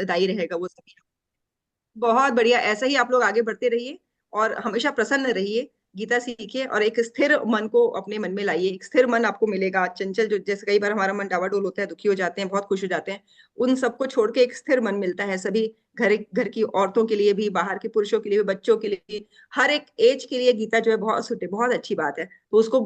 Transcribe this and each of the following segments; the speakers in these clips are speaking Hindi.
दायी रहेगा वो सभी। बहुत बढ़िया, ऐसा ही आप लोग आगे बढ़ते रहिए और हमेशा प्रसन्न रहिए। गीता सीखिए और एक स्थिर मन को अपने मन में लाइए। एक स्थिर मन आपको मिलेगा। चंचल जो, जैसे कई बार हमारा मन डावाडोल होता है, दुखी हो जाते हैं, बहुत खुश हो जाते हैं, उन सबको छोड़ के एक स्थिर मन मिलता है। सभी घर घर की औरतों के लिए भी, बाहर के पुरुषों के लिए भी, बच्चों के लिए भी, हर एक एज के लिए गीता जो है बहुत सुटे, बहुत अच्छी बात है। तो उसको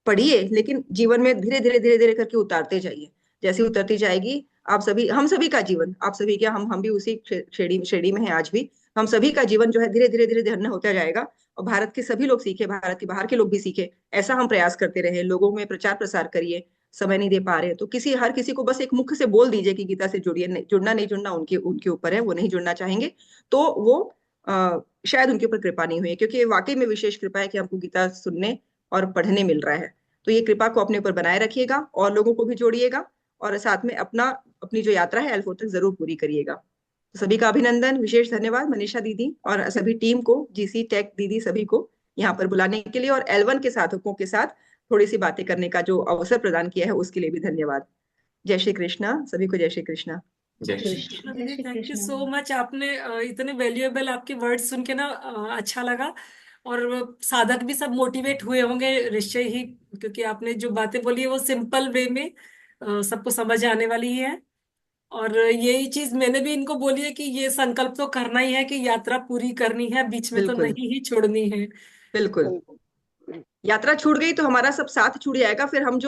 पढ़िए, लेकिन जीवन में धीरे धीरे करके उतारते जाइए। जैसे उतरती जाएगी आप सभी, हम सभी का जीवन, आप सभी क्या, हम भी उसी श्रेणी श्रेणी में हैं आज भी। हम सभी का जीवन जो है धीरे धीरे होता जाएगा। और भारत के सभी लोग सीखे, भारत के बाहर के लोग भी सीखे, ऐसा हम प्रयास करते रहे। लोगों में प्रचार प्रसार करिए। समय नहीं दे पा रहे तो हर किसी को बस एक मुख से बोल दीजिए कि गीता से जुड़िए। जुड़ना नहीं जुड़ना उनके उनके ऊपर है, वो नहीं जुड़ना चाहेंगे तो वो शायद उनके ऊपर कृपा नहीं हुई है, क्योंकि वाकई में विशेष कृपा है कि हमको गीता सुनने और पढ़ने मिल रहा है। तो ये कृपा को अपने ऊपर बनाए रखिएगा और लोगों को भी जोड़िएगा, और साथ में अपनी जो यात्रा है एल्फो तक जरूर पूरी करिएगा। तो सभी का अभिनंदन, विशेष धन्यवाद मनीषा दीदी और सभी टीम को, जीसी टेक दीदी, सभी को यहाँ पर बुलाने के लिए और एल1 के साधकों के साथ थोड़ी सी बातें करने का जो अवसर प्रदान किया है उसके लिए भी धन्यवाद। जय श्री कृष्णा सभी को, जय श्री कृष्णा। जय श्री कृष्ण कृष्ण। जय दीदी Shri thank you Krishna. So much, आपने इतने वैल्यूएबल आपके वर्ड्स सुन के ना अच्छा लगा। और साधक भी सब मोटिवेट हुए होंगे निश्चय ही, क्योंकि आपने जो बातें बोली है वो सिंपल वे में सबको समझ आने वाली ही है। और यही चीज मैंने भी इनको बोली है कि ये संकल्प तो करना ही है कि यात्रा पूरी करनी है, बीच में तो बिल्कुल, नहीं ही छोड़नी है। बिल्कुल। बिल्कुल। यात्रा छूट गई तो हमारा सब साथ छूट जाएगा। फिर हम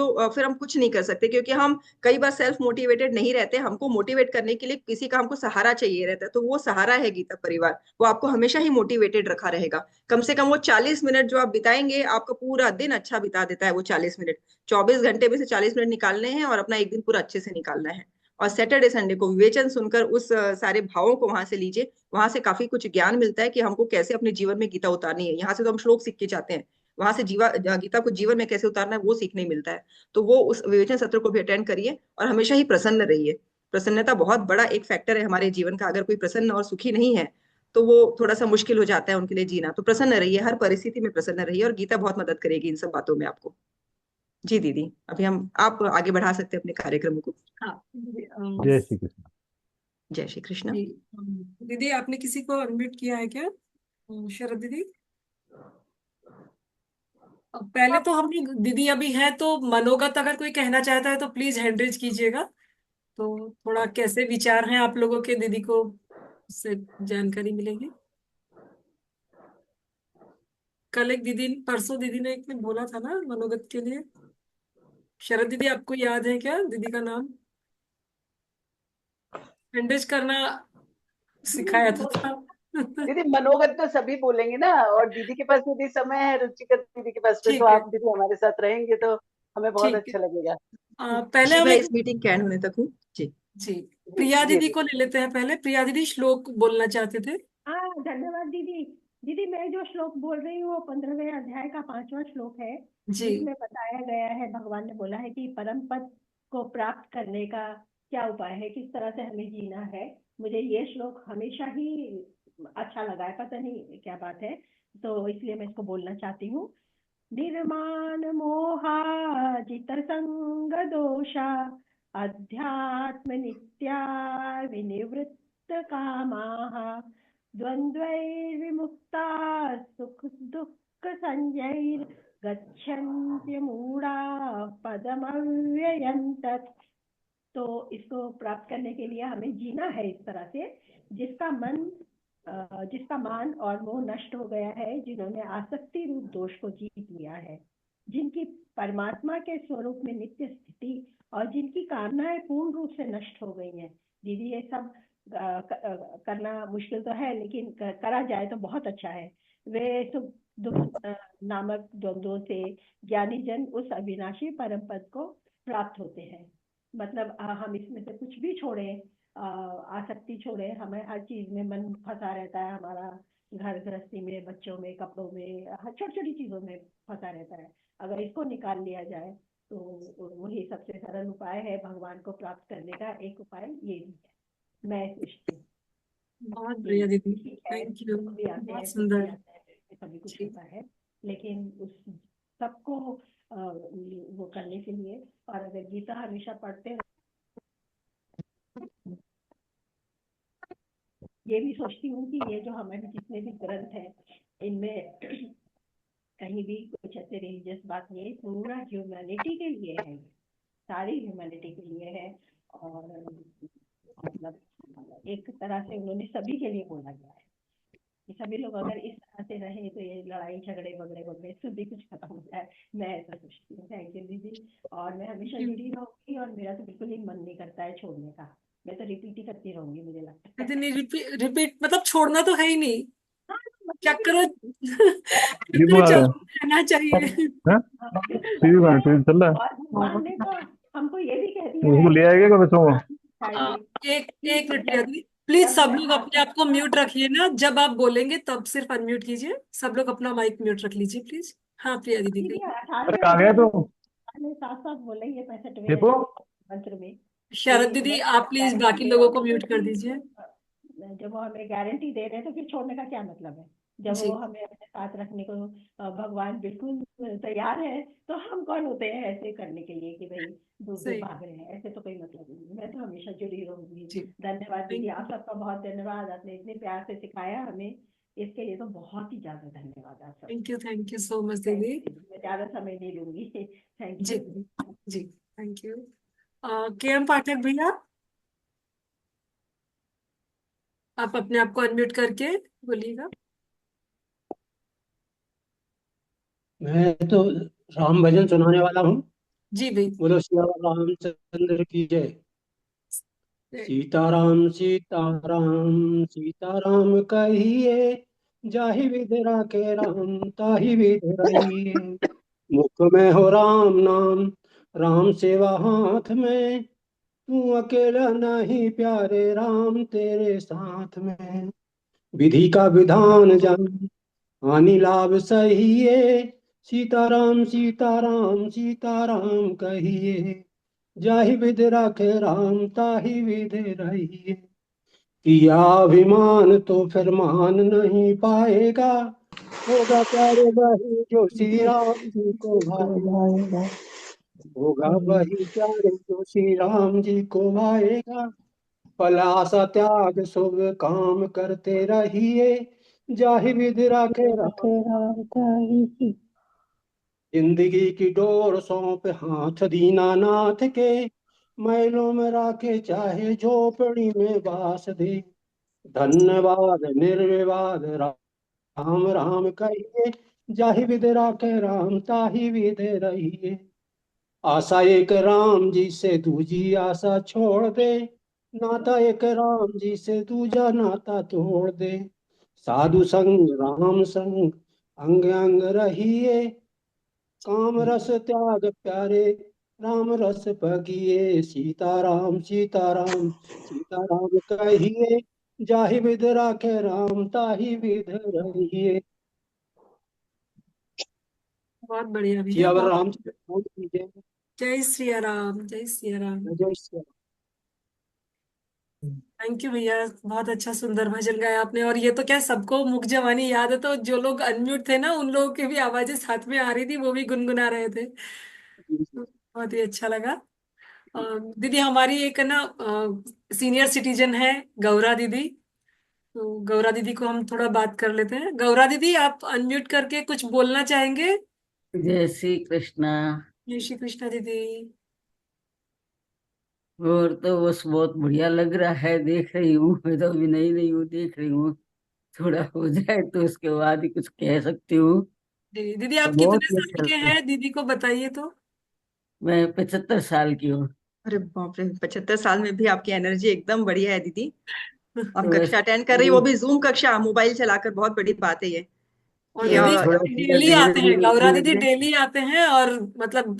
कुछ नहीं कर सकते, क्योंकि हम कई बार सेल्फ मोटिवेटेड नहीं रहते। हमको मोटिवेट करने के लिए किसी का हमको सहारा चाहिए रहता है, तो वो सहारा है गीता परिवार। वो आपको हमेशा ही मोटिवेटेड रखा रहेगा। कम से कम वो 40 मिनट जो आप बिताएंगे, आपका पूरा दिन अच्छा बिता देता है वो 40 मिनट। 24 घंटे में से 40 मिनट निकालने हैं और अपना एक दिन पूरा अच्छे से निकालना है। और सैटरडे संडे को विवेचन सुनकर उस सारे भावों को वहां से लीजिए। वहां से काफी कुछ ज्ञान मिलता है कि हमको कैसे अपने जीवन में गीता उतारनी है। यहाँ से तो हम श्लोक सीख के जाते हैं, वहां से गीता को जीवन में कैसे उतारना है वो सीखने मिलता है। तो वो उस विवेचन सत्र को भी अटेंड करिए और हमेशा ही प्रसन्न रहिए। प्रसन्नता बहुत बड़ा एक फैक्टर है हमारे जीवन का। अगर कोई प्रसन्न और सुखी नहीं है तो वो थोड़ा सा मुश्किल हो जाता है उनके लिए जीना। तो प्रसन्न रहिए, हर परिस्थिति में प्रसन्न रहिए, और गीता बहुत मदद करेगी इन सब बातों में आपको। जी दीदी, अभी हम आप आगे बढ़ा सकते हैं अपने कार्यक्रम को। हाँ जय श्री कृष्ण। जय श्री कृष्ण। जी, दीदी आपने किसी को अनम्यूट किया है क्या? शरद दीदी, पहले तो हम लोग दीदी अभी है तो मनोगत अगर कोई कहना चाहता है तो प्लीज हैंड रेज कीजिएगा। तो थोड़ा कैसे विचार हैं आप लोगों के, दीदी को उससे जानकारी मिलेगी। कल एक दीदी, परसों दीदी ने एक ने बोला था ना मनोगत के लिए। शरद दीदी आपको याद है क्या दीदी का नाम? हैंड रेज करना सिखाया था। दीदी मनोगत तो सभी बोलेंगे ना, और दीदी के पास यदि समय है, रुचिकर दीदी के पास में, तो ठीक है, आप दीदी हमारे साथ रहेंगे तो हमें बहुत ठीक है। अच्छा लगेगा। पहले जी, हम मैं एक, इस मीटिंग के एंड होने तक हूँ जी। जी, जी प्रिया जी दीदी को दीदी। ले लेते हैं पहले। प्रिया दीदी श्लोक बोलना चाहते थे। हाँ, धन्यवाद दीदी। दीदी मैं जो श्लोक बोल रही हूँ वो 15वें अध्याय का 5वां श्लोक है, जी, जिसमें बताया गया है, भगवान ने बोला है कि परम पद को प्राप्त करने का क्या उपाय है, किस तरह से हमें जीना है। मुझे ये श्लोक हमेशा ही अच्छा लगा है, पता नहीं क्या बात है, तो इसलिए मैं इसको बोलना चाहती हूँ। निर्माण मोहाजित संग दोषा अध्यात्म नित्या विनिवृत्त कामाः द्वन्द्वैर्विमुक्ता सुख दुःख संजैर् गच्छन्त्य मूढ़ा पदमव्ययम् तत्। तो इसको प्राप्त करने के लिए हमें जीना है इस तरह से, जिसका मन जिसका मान और मोह नष्ट हो गया है, जिन्होंने आसक्ति रूप दोष को जीत लिया है, जिनकी परमात्मा के स्वरूप में नित्य स्थिति और जिनकी कामनाएं पूर्ण रूप से नष्ट हो गई हैं। दीदी ये सब करना मुश्किल तो है, लेकिन करा जाए तो बहुत अच्छा है। वे सुख दुख नामक द्वंद्वों से ज्ञानी जन उस अविनाशी परम पद को प्राप्त होते हैं। मतलब हम इसमें से कुछ भी छोड़ें, आसक्ति छोड़े, हमें हर चीज में मन फंसा रहता है हमारा, घर गृहस्थी में, बच्चों में, कपड़ों में, हर छोटी छोटी चीजों में फंसा रहता है। अगर इसको निकाल लिया जाए तो वही सबसे सरल उपाय है भगवान को प्राप्त करने का। एक उपाय ये भी है, मैं सोचती हूँ बहुत कि बढ़िया दीदी, ठीक है, थैंक यू, दुख भी आते बहुत हैं, सुख भी सुंदर। आते हैं, सभी कुछ जी, होता है, लेकिन उस सबको वो करने के लिए, और अगर गीता हमेशा पढ़ते ये भी सोचती हूँ कि ये जो हमारे जितने भी ग्रंथ हैं इनमें कहीं भी कुछ ऐसे रिलीजियस बात नहीं है, पूरा ह्यूमैनिटी के लिए है, सारी ह्यूमैनिटी के लिए है। और मतलब एक तरह से उन्होंने सभी के लिए बोला गया है कि सभी लोग अगर इस तरह से रहे तो ये लड़ाई झगड़े वगड़े वगड़े सब भी कुछ खत्म हो जाए। मैं ऐसा सोचती हूँ। थैंक यू दीदी। और मैं हमेशा जुड़ी रहूंगी और मेरा तो बिल्कुल ही मन नहीं करता है छोड़ने का। मैं तो रिपीट ही करती रहूंगी, मुझे लगता है। इतनी रिपीट रिपीट मतलब छोड़ना तो है ही नहीं, हाँ, क्या मतलब करो ये करते बुआ रहा चलते रहना चाहिए। है, बिल्कुल टीवी करते का रहो। टीवी चल रहा और भगवान ने तो हमको ये भी कह दिया है, उसको है ले कि आएगा क्या बच्चों को? चाहिए एक कि एक मिनट जब प्लीज, जब सब मैं लोग अपने आप को आत्मा म्यूट रखिए ना, जब आप बोलेंगे तब सिर्फ अनम्यूट कीजिए, सब लोग अपना माइक म्यूट रख लीजिए प्लीज। हाँ प्रिया दीदी दीदी कहिए। अरे 18वें कहाँ गया अध्याय तू? में साफ साफ बोला ही है 65वें देखो, मंत्र में शरद कि दीदी जब आप प्लीज गारंटी बाकी दे लोगों रहे को हैं म्यूट कर दीजिए। जब वो हमें गारंटी दे रहे हैं तो फिर छोड़ने का क्या मतलब है। जब वो जी हमें अपने साथ रखने को भगवान बिल्कुल तैयार है, तो हम कौन होते हैं ऐसे करने के लिए कि भाई दूर दूर सही। भाग रहे हैं। ऐसे तो कोई मतलब नहीं है। मैं तो हमेशा जुड़ी रहूंगी। जी धन्यवाद दीदी, थैंक आप सबका बहुत धन्यवाद। आपने इतने प्यार से सिखाया हमें, इसके लिए तो बहुत ही ज्यादा धन्यवाद आप सबका। Thank you so much thank दीदी। यू दीदी, मैं ज्यादा समय नहीं लूंगी। Thank ji you. Ji thank you. K M Pathak भैया, आप अपने आप को अनम्यूट करके बोलिएगा। मैं तो राम भजन सुनाने वाला हूँ। जी भाई। बोलो श्री रामचंद्र की जय। सीताराम सीताराम सीताराम कहिए, जाहि विध राखे राम ताहि विध रहिए। मुख में हो राम नाम, राम सेवा हाथ में, तू अकेला नहीं प्यारे राम तेरे साथ में। विधि का विधान जान, हानि लाभ सहिए, सीताराम सीताराम सीताराम कहिए, जाहि विध राखे राम ताहि विध रहिए। किया अभिमान तो फिर मान नहीं पाएगा, होगा प्यारे वही जो श्री राम जी को भाएगा। होगा वही प्यारे जो श्री राम जी को भाएगा। फल आशा त्याग शुभ काम करते रहिए, जाहि विधि राखे राम। जिंदगी की डोर सौंप हाथ दीनानाथ के, मैलों में राखे चाहे झोपड़ी में बास दे। धन्यवाद निर्विवाद राम राम कहिए, जाहि विधि राखे राम ताहि विधि रहिए। आशा एक राम जी से दूजी आशा छोड़ दे, नाता एक राम जी से दूजा नाता तोड़ दे। साधु संग राम संग अंग अंग रहिए, काम रस त्याग प्यारे राम रस पगिए। सीताराम सीताराम सीताराम कहिए, जाहि विध राखे राम ताहि विध रहिए। बहुत बढ़िया भैया, सियावर बहुत। रामचंद्र की जय। जय सिया राम, जय सिया राम। जय श्री राम। थैंक यू भैया, बहुत अच्छा सुंदर भजन गाया आपने। और ये तो क्या सबको मुख जवानी याद है, तो जो लोग अनम्यूट थे ना उन लोगों की भी आवाजें साथ में आ रही थी, वो भी गुनगुना रहे थे। बहुत ही अच्छा लगा। अ, दीदी हमारी एक है ना सीनियर सिटीजन है, गौरा दीदी। तो गौरा दीदी को हम थोड़ा बात कर लेते हैं। गौरा दीदी आप अनम्यूट करके कुछ बोलना चाहेंगे? जय श्री कृष्णा। जय श्री कृष्णा दीदी। और तो बस बहुत बढ़िया लग रहा है, देख रही हूँ। मैं तो अभी नई नई हूँ, देख रही हूँ। थोड़ा हो जाए तो उसके बाद ही कुछ कह सकती हूँ। दीदी दीदी तो आप बहुत कितने ही साल अच्छा के लगा। हैं दीदी को बताइए तो। मैं 75 साल की हूँ। अरे बाप रे, 75 साल में भी आपकी एनर्जी एकदम बढ़िया है दीदी। आप तो बस कक्षा अटेंड कर रही, वो भी जूम कक्षा, मोबाइल चलाकर। बहुत बड़ी बात है ये और कि दीदी थोड़ा सा डेली धीरे आते हैं, गौरा धीरे दीदी धीरे डेली आते हैं और मतलब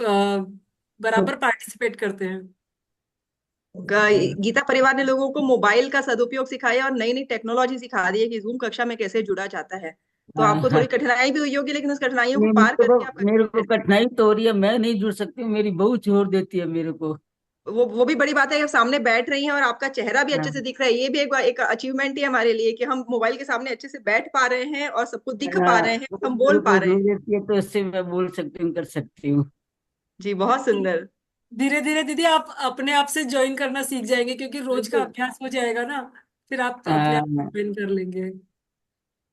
बराबर पार्टिसिपेट करते हैं। गीता परिवार ने लोगों को मोबाइल का सदुपयोग सिखाया और नई नई टेक्नोलॉजी सिखा दी है कि जूम कक्षा में कैसे जुड़ा जाता है। तो हाँ आपको हाँ। थोड़ी कठिनाई भी हुई होगी, लेकिन उस कठिनाइयों को नहीं, पार करके आप मेरे कक्षा को में। कठिनाई तो हो रही है, मैं नहीं जुड़ सकती हूँ, मेरी बहू छोड़ देती है मेरे को। वो भी बड़ी बात है कि आप सामने बैठ रही हैं और आपका चेहरा भी अच्छे से हाँ दिख रहा है। ये भी एक अचीवमेंट ही है हमारे लिए कि हम मोबाइल के सामने अच्छे से बैठ पा रहे हैं और सबको दिख पा हाँ, रहे हैं, वो हम मेरे बोल पा को रहे जोड़ हैं। देती है तो इससे मैं बोल सकती हूँ, कर सकती हूँ। जी बहुत सुंदर। धीरे धीरे दीदी आप अपने आप से ज्वाइन करना सीख जाएंगे, क्योंकि रोज का बिल्कुल। अभ्यास हो जाएगा ना। फिर आप तो अपने आप आ, ज्वाइन कर लेंगे।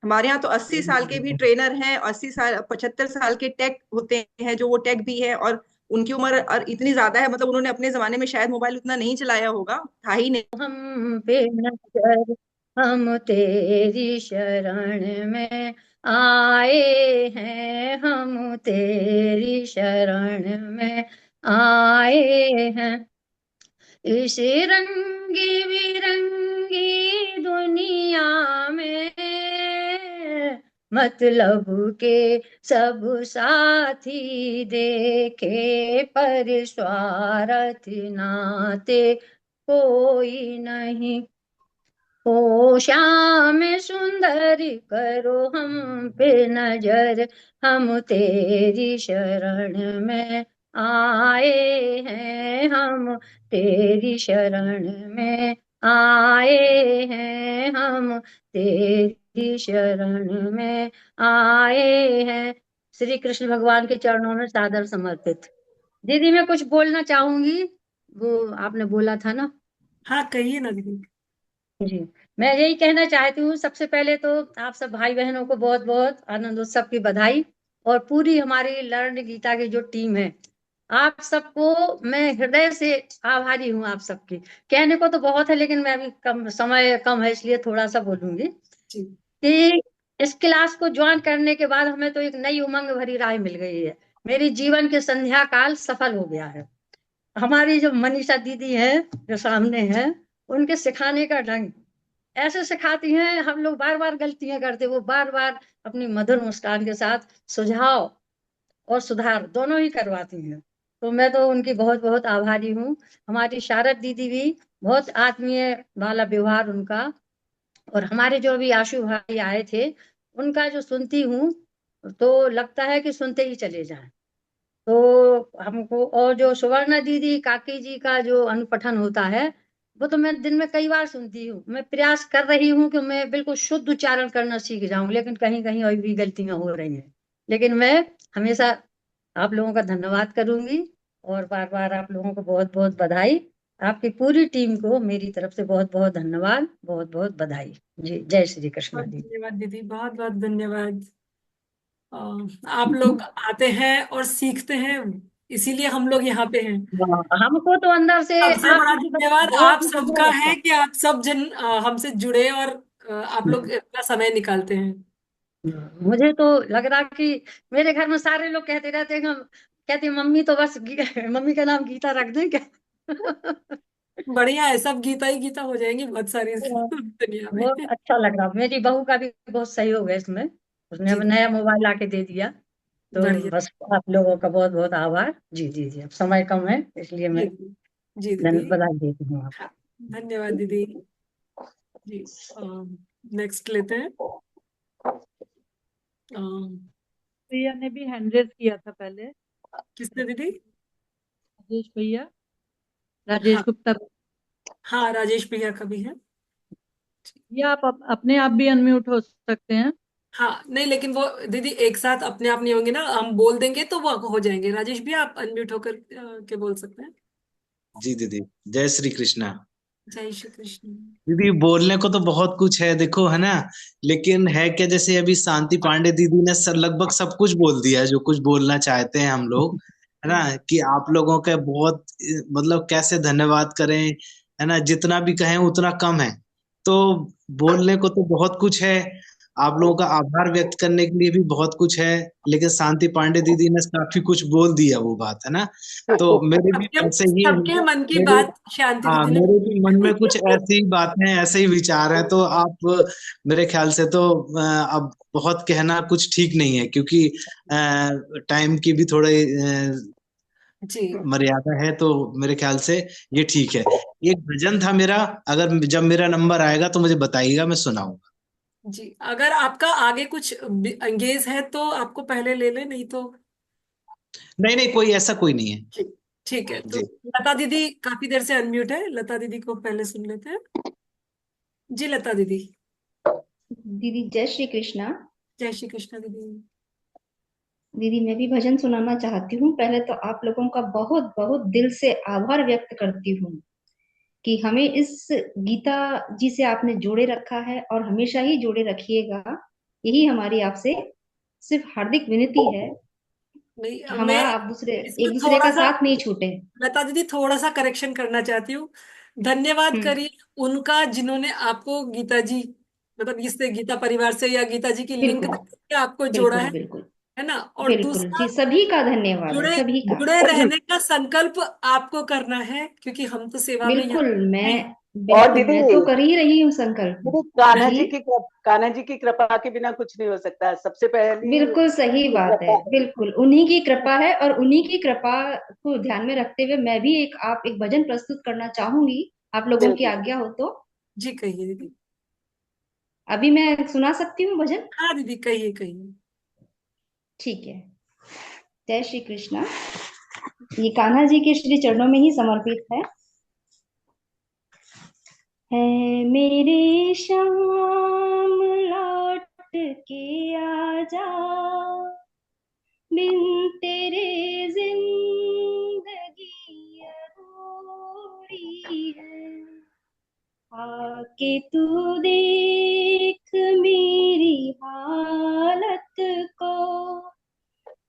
हमारे यहाँ तो 80 साल के भी ट्रेनर हैं, 80 साल 75 साल के टेक होते हैं, जो वो टेक भी है, और उनकी उम्र और इतनी ज्यादा है, मतलब उन्होंने अपने जमाने में शायद मोबाइल उतना नहीं चलाया होगा, था ही नहीं। हम पे नजर, हम तेरी शरण में आए हैं, हम तेरी शरण में आए हैं। इस रंगी बिरंगी दुनिया में मतलब के सब साथी देखे, पर स्वार्थ नाते कोई नहीं। ओ श्याम सुंदर करो हम पे नजर, हम तेरी शरण में आए हैं, हम तेरी शरण में आए हैं, हम तेरी शरण में आए हैं। श्री कृष्ण भगवान के चरणों में सादर समर्पित। दीदी मैं कुछ बोलना चाहूंगी, वो आपने बोला था ना। हाँ, कहिए ना दीदी। जी, मैं यही कहना चाहती हूँ, सबसे पहले तो आप सब भाई बहनों को बहुत बहुत आनंद उत्सव की बधाई। और पूरी हमारी लर्न गीता की जो टीम है, आप सबको मैं हृदय से आभारी हूँ। आप सबकी कहने को तो बहुत है, लेकिन मैं अभी कम समय कम है, इसलिए थोड़ा सा बोलूंगी जी। कि इस क्लास को ज्वाइन करने के बाद हमें तो एक नई उमंग भरी राह मिल गई है। मेरी जीवन के संध्या काल सफल हो गया है। हमारी जो मनीषा दीदी है, जो सामने है, उनके सिखाने का ढंग ऐसे सिखाती हैं, हम लोग बार बार गलतियां करते, वो बार बार अपनी मधुर मुस्कान के साथ सुझाव और सुधार दोनों ही करवाती हैं। तो मैं तो उनकी बहुत बहुत आभारी हूँ। हमारी शारद दीदी भी बहुत आत्मीय वाला व्यवहार उनका। और हमारे जो अभी आशु भाई आए थे, उनका जो सुनती हूँ तो लगता है कि सुनते ही चले जाएं। तो हमको, और जो सुवर्णा दीदी काकी जी का जो अनुपठन होता है, वो तो मैं दिन में कई बार सुनती हूँ। मैं प्रयास कर रही हूँ कि मैं बिल्कुल शुद्ध उच्चारण करना सीख जाऊं, लेकिन कहीं कहीं अभी भी गलतियां हो रही हैं। लेकिन मैं हमेशा आप लोगों का धन्यवाद करूंगी, और बार बार आप लोगों को बहुत बहुत बधाई। आपकी पूरी टीम को मेरी तरफ से बहुत बहुत धन्यवाद, बहुत बहुत बधाई। जी, जय श्री कृष्ण बहुत जी। धन्यवाद दीदी, बहुत बहुत धन्यवाद। अ, आप लोग आते हैं और सीखते हैं, इसीलिए हम लोग यहाँ पे हैं। हमको तो अंदर से सबसे आप बड़ा लोगों का धन्यवाद बहुत आप ही सबका बढ़िया है लगता कि आप सब जन हमसे जुड़े, और आप लोग है। इतना समय निकालते हैं। मुझे तो लग रहा कि मेरे घर में सारे लोग कहते रहते हैं कि कहती मम्मी तो बस मम्मी का नाम गीता रख दें क्या। बढ़िया है, सब गीता ही गीता हो जाएंगी बहुत सारी दुनिया में। बहुत अच्छा लग रहा। मेरी बहू का भी बहुत सहयोग है इसमें, उसने अब जी नया मोबाइल आके दे दिया। तो बढ़िया। बस आप लोगों का बहुत बहुत आभार। जी जी जी, अब समय कम है, इसलिए जी मैं जी जी दीदी। बधाई देती हूँ हाँ, धन्यवाद दीदी। जी, नेक्स्ट लेते हैं। अ, प्रिया ने भी हैंड रेज किया था पहले। किसने दीदी? राजेश भैया, राजेश हाँ गुप्ता। हाँ, राजेश भैया का भी है। या आप अपने आप भी अनम्यूट हो सकते हैं। हाँ नहीं, लेकिन वो दीदी एक साथ अपने आप नहीं होंगे ना, हम बोल देंगे तो वो हो जाएंगे। राजेश भैया आप अनम्यूट होकर के बोल सकते हैं। जी दीदी। जय श्री कृष्णा। जय श्री कृष्ण। दीदी बोलने को तो बहुत कुछ है देखो, है ना। लेकिन है क्या, जैसे अभी शांति पांडे दीदी ने लगभग सब कुछ बोल दिया है जो कुछ बोलना चाहते हैं हम लोग, है ना। कि आप लोगों का बहुत मतलब कैसे धन्यवाद करें, है ना। जितना भी कहें उतना कम है। तो बोलने को तो बहुत कुछ है, आप लोगों का आभार व्यक्त करने के लिए भी बहुत कुछ है। लेकिन शांति पांडे दीदी ने काफी कुछ बोल दिया, वो बात है ना। तो मेरे भी सबके ऐसे ही सबके मन की मेरे बात शांति हाँ, दीदी ने। मेरे भी मन में कुछ ऐसी ही बातें हैं, ऐसे ही विचार हैं। तो आप मेरे ख्याल से तो अब बहुत कहना कुछ ठीक नहीं है, क्योंकि टाइम की भी थोड़ी जी मर्यादा है। तो मेरे ख्याल से ये ठीक है। एक भजन था मेरा, अगर जब मेरा नंबर आएगा तो मुझे बताइएगा, मैं सुनाऊंगा। जी, अगर आपका आगे कुछ एंगेज है तो आपको पहले ले ले, नहीं तो। नहीं नहीं, कोई ऐसा कोई नहीं है। ठीक ठीक है, तो जी। लता दीदी काफी देर से अनम्यूट है, लता दीदी को पहले सुन लेते हैं। जी लता दीदी। दीदी जय श्री कृष्णा। जय श्री कृष्ण दीदी। दीदी मैं भी भजन सुनाना चाहती हूँ। पहले तो आप लोगों का बहुत बहुत दिल से आभार व्यक्त करती हूँ। कि हमें इस गीता जी से आपने जोड़े रखा है और हमेशा ही जोड़े रखिएगा। यही हमारी आपसे सिर्फ हार्दिक विनती है कि नहीं, मैं हमारा आप दूसरे इसमें एक दूसरे थोड़ा का सा, साथ नहीं छूटे। लता दीदी थोड़ा सा करेक्शन करना चाहती हूँ। धन्यवाद हम्म। करिए उनका जिन्होंने आपको गीता जी, मतलब इससे गीता परिवार से या गीता जी की लिंक बिल्कुल के आपको जोड़ा बिल्कुल बिल्कुल है ना। और बिल्कुल दूसरा, जी, सभी का धन्यवाद है, जुड़े सभी का। जुड़े रहने का संकल्प आपको करना है, क्योंकि हम तो सेवा में यहाँ बिल्कुल मैं हैं। और बिल्कुल दीदी, मैं तो कर ही रही हूँ संकल्प। दीदी कान्हा जी जी की कान्हा जी की कृपा के बिना कुछ नहीं हो सकता। सबसे पहली बिल्कुल सही बात है, कृपा है। बिल्कुल उन्हीं की कृपा है, और उन्हीं की कृपा को ध्यान में रखते हुए मैं भी एक भजन प्रस्तुत करना चाहूंगी, आप लोगों की बिल्कुल। आज्ञा हो तो। जी कहिए दीदी। अभी मैं सुना सकती हूँ भजन? हाँ दीदी, कहिए कहिए। ठीक है। जय श्री कृष्णा। ये कान्हा जी के श्री चरणों में ही समर्पित है मेरे श्याम लौट के आजा, बिन तेरे जिंदगी अधूरी है, आके तू देख मेरी हालत को,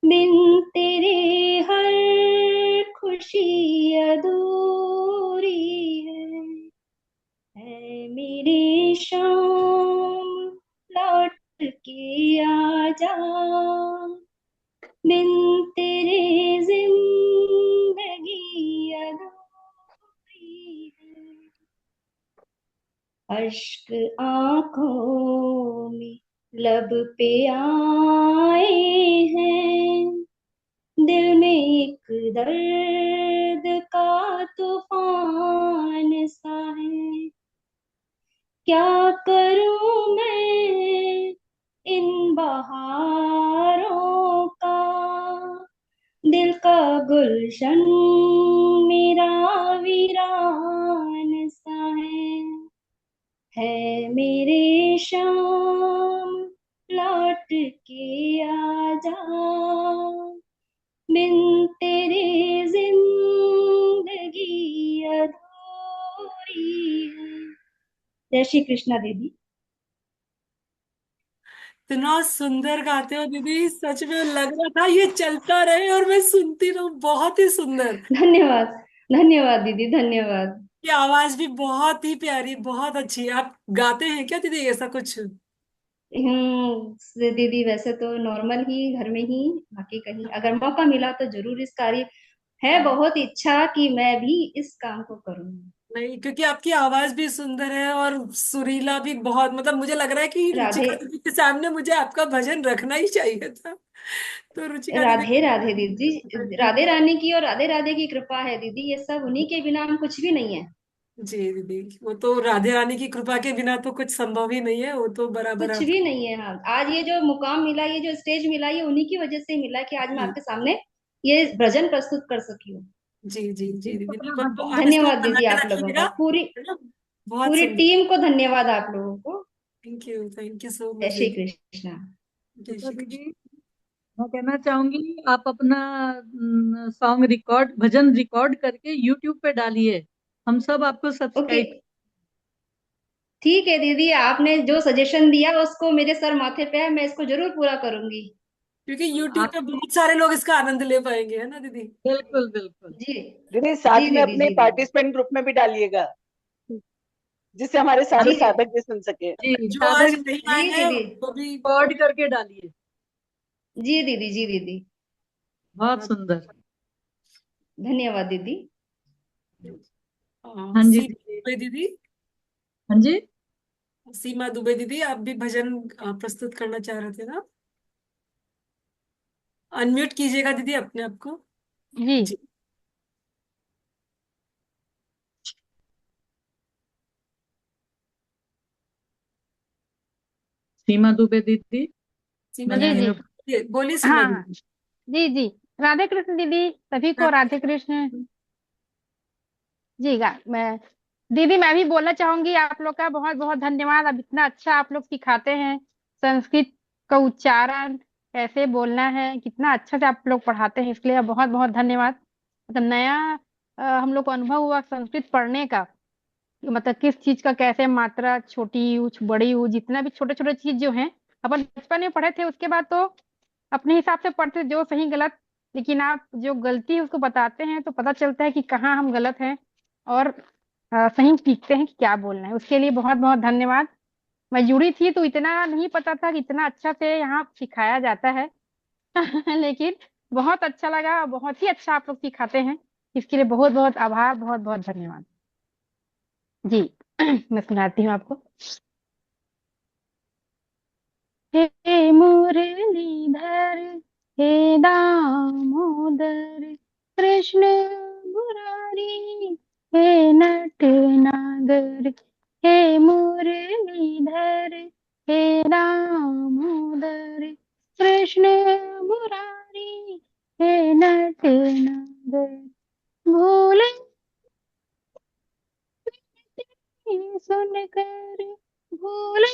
बिन तेरे हर खुशी अधूरी है मेरे शाम लौट के आजा, बिन तेरे जिंदगी अधूरी है। अश्क आंखों में लब पे आए हैं, दिल में एक दर्द का तूफान सा है, क्या करूं मैं इन बहारों का, दिल का गुलशन मेरा वीरान सा है मेरे शाम लौट के आजा, बिन तेरे जिंदगी अधूरी है। जय श्री कृष्णा दीदी। इतना सुंदर गाते हो दीदी, सच में लग रहा था ये चलता रहे और मैं सुनती रहूं। बहुत ही सुंदर। धन्यवाद, धन्यवाद दीदी, धन्यवाद। की आवाज भी बहुत ही प्यारी, बहुत अच्छी। आप गाते हैं क्या दीदी ऐसा कुछ? दीदी वैसे तो नॉर्मल ही घर में ही, बाकी कहीं अगर मौका मिला तो जरूर इस कार्य, है बहुत इच्छा कि मैं भी इस काम को करूं। नहीं, क्योंकि आपकी आवाज भी सुंदर है और सुरीला भी बहुत, मतलब मुझे लग रहा है कि राधे रुचिका दीदी के सामने मुझे आपका भजन रखना ही चाहिए था। तो रुचिका दीदी राधे राधे दीदी, राधे रानी की और राधे राधे की कृपा है दीदी, ये सब उन्हीं के बिना हम कुछ भी नहीं है। जी दीदी, वो तो राधे रानी की कृपा के बिना तो कुछ संभव ही नहीं है, वो तो बराबर कुछ आप। भी नहीं है। हाँ, आज ये जो मुकाम मिला, ये जो स्टेज मिला, ये उन्हीं की वजह से मिला कि आज मैं आपके सामने ये भजन प्रस्तुत कर सकी हूँ। जी जी जी दीदी, बिल्कुल आप इसको धन्यवाद बना दीदी के आप लोगों रखिएगा, का, पूरी है ना। बहुत पूरी सुंदर। टीम को धन्यवाद आप लोगों को। थैंक यू सो जय मच श्री दीदी। कृष्णा। जय तो श्री कृष्ण। दीदी मैं कहना चाहूंगी, आप अपना सॉन्ग रिकॉर्ड, भजन रिकॉर्ड करके यूट्यूब पे डालिए, हम सब आपको ओके, सब्सक्राइब। ठीक है दीदी, आपने जो सजेशन दिया उसको मेरे सर माथे पे है, मैं इसको जरूर पूरा करूंगी। क्योंकि यूट्यूब आप पे बहुत सारे लोग इसका आनंद ले पाएंगे, है ना दीदी। बिल्कुल बिल्कुल। जी दीदी जी साथ में दीदी, अपने जी दीदी, पार्टिसिपेंट ग्रुप में भी डालिएगा, जिससे हमारे सारे जी साधक भी सुन सके। जी जो आज साधक नहीं आए जी हैं दीदी, वो भी। रिकॉर्ड करके डालिए। जी दीदी, जी दीदी, बहुत सुंदर। धन्यवाद दीदी। हाँ जी सीमा दीदी। दुबे दीदी, हाँ जी सीमा दुबे दीदी, आप भी भजन प्रस्तुत करना चाह रहे थे ना। अनम्यूट कीजिएगा दीदी अपने आप को। जी। जी। सीमा दुबे दीदी, सीमा मैंने जी जी। अनम्यूट। बोलिए सीमा हाँ हाँ। दीदी। जी जी। राधे कृष्ण दीदी, सभी को राधे कृष्ण। जी मैं दीदी, मैं भी बोलना चाहूंगी, आप लोग का बहुत बहुत धन्यवाद। अब इतना अच्छा आप लोग सिखाते हैं, संस्कृत का उच्चारण कैसे बोलना है, कितना अच्छा से आप लोग पढ़ाते हैं, इसके लिए बहुत बहुत धन्यवाद। मतलब नया हम लोग को अनुभव हुआ संस्कृत पढ़ने का, मतलब किस चीज का कैसे मात्रा, छोटी हो बड़ी हो, जितना भी छोटे छोटे चीज जो है अपन बचपन में पढ़े थे, उसके बाद तो अपने हिसाब से पढ़ते जो सही गलत। लेकिन आप जो गलती है उसको बताते हैं तो पता चलता है कि कहाँ हम गलत हैं, और सही सीखते हैं कि क्या बोलना है। उसके लिए बहुत बहुत धन्यवाद। मैं जुड़ी थी तो इतना नहीं पता था कि इतना अच्छा से यहाँ सिखाया जाता है। लेकिन बहुत अच्छा लगा, बहुत ही अच्छा आप लोग सिखाते हैं। इसके लिए बहुत बहुत आभार, बहुत बहुत धन्यवाद जी। मैं सुनाती हूँ आपको। हे मुरलीधर, हे दामोदर, कृष्ण मुरारी, हे नटनागर। हे मुरलीधर, हे दामोदर, कृष्ण मुरारी, हे नटनागर। भोले सुनकर, भोले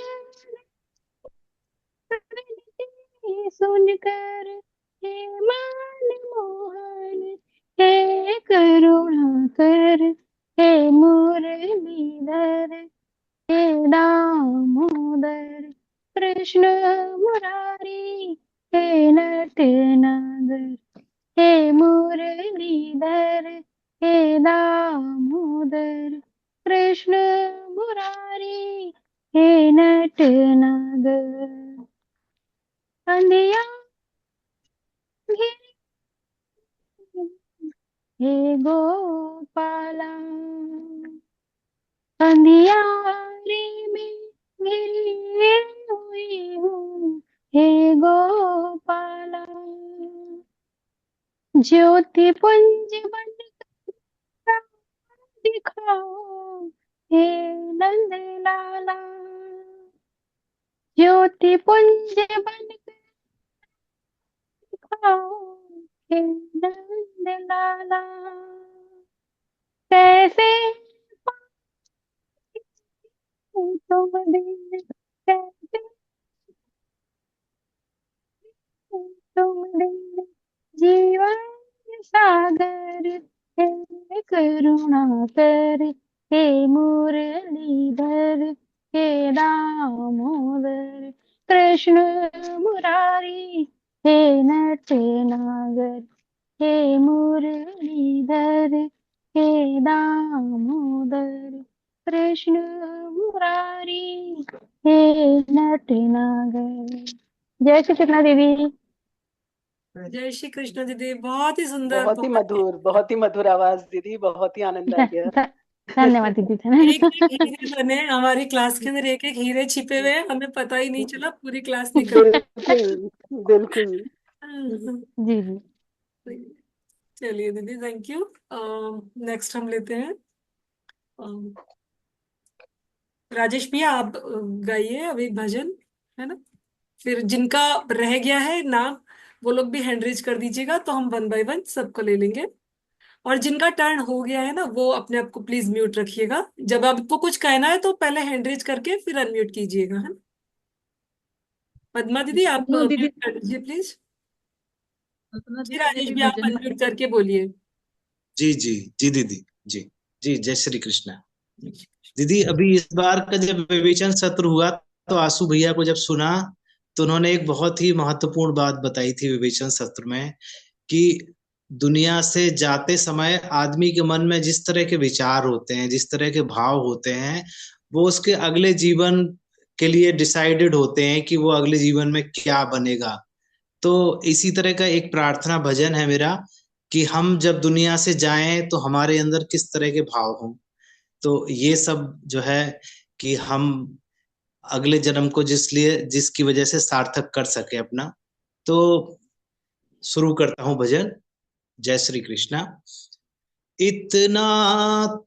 सुनकर, हे मन मोहन, हे करुणा कर, हे मुरलीधर, हे दामोदर, कृष्ण मुरारी, हे नटनागर। हे मुरलीधर, हे दामोदर, कृष्ण मुरारी, हे नटनागर। अंधिया घिरे, हे गोपाला, अंधियारे में घिरी हुई हूँ, हे गोपाला। ज्योति पुंज बन दिखाओ, हे नंद लाला। ज्योति पुंज बन दिखाओ, हे नंद लाला। कैसे पाऊं तुम दिन, कैसे पाऊं तुम दिन, जीवन सागर, हे करुणा कर, हे मुरलीधर, हे दामोदर, कृष्ण मुरारी, हे नटनागर। हे मुरलीधर, हे दामोदर, कृष्ण मुरारी, हे नटनागर। जय श्री कृष्ण दीदी। जय श्री कृष्ण दीदी, बहुत ही सुंदर, बहुत ही मधुर आवाज दीदी, बहुत ही आनंद आ गया। धन्यवाद दीदी, एक धन्यवाद। एक हीरे बने हमारी क्लास के अंदर, एक एक हीरे छिपे हुए हैं, हमें पता ही नहीं चला, पूरी क्लास निकल बिल्कुल बिल्कुल। जी जी। चलिए दीदी, थैंक यू। नेक्स्ट हम लेते हैं राजेश भैया, आप गाइए अभी भजन, है ना। फिर जिनका रह गया है नाम, वो लोग भी हैंड रेज कर दीजिएगा, तो हम वन बाय वन सबको ले लेंगे। और जिनका टर्न हो गया है ना, वो अपने आप को प्लीज म्यूट रखिएगा। जब आपको कुछ कहना है तो पहले हैंड रेज करके फिर अनम्यूट कीजिएगा, है ना। पद्मा दीदी, आप कल्पना दीदी, म्यूट कर दीजिए प्लीज। कल्पना जी दीदी ने राजेश भी भैया, आप भजन अनम्यूट करके बोलिए। जी जी जी दीदी। जी जी, जय श्री कृष्ण। दीदी, अभी इस बार का जब विवेचन सत्र हुआ तो आंसू भैया को जब सुना तो उन्होंने एक बहुत ही महत्वपूर्ण बात बताई थी विवेचन सत्र में, कि दुनिया से जाते समय आदमी के मन में जिस तरह के विचार होते हैं, जिस तरह के भाव होते हैं, वो उसके अगले जीवन के लिए डिसाइडेड होते हैं कि वो अगले जीवन में क्या बनेगा। तो इसी तरह का एक प्रार्थना भजन है मेरा, कि हम जब दुनिया से जाएं तो हमारे अंदर किस तरह के भाव हों। तो ये सब जो है कि हम अगले जन्म को जिसकी वजह से सार्थक कर सके अपना। तो शुरू करता हूं भजन। जय श्री कृष्णा। इतना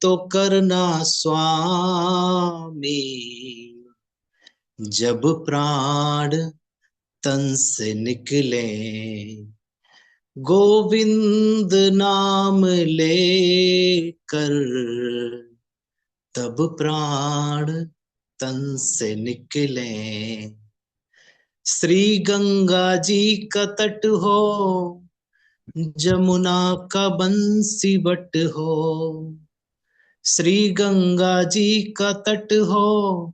तो करना स्वामी, जब प्राण तन से निकले, गोविंद नाम लेकर तब प्राण तन से निकले। श्री गंगा जी का तट हो, जमुना का बंसी बट हो, श्री गंगा जी का तट हो,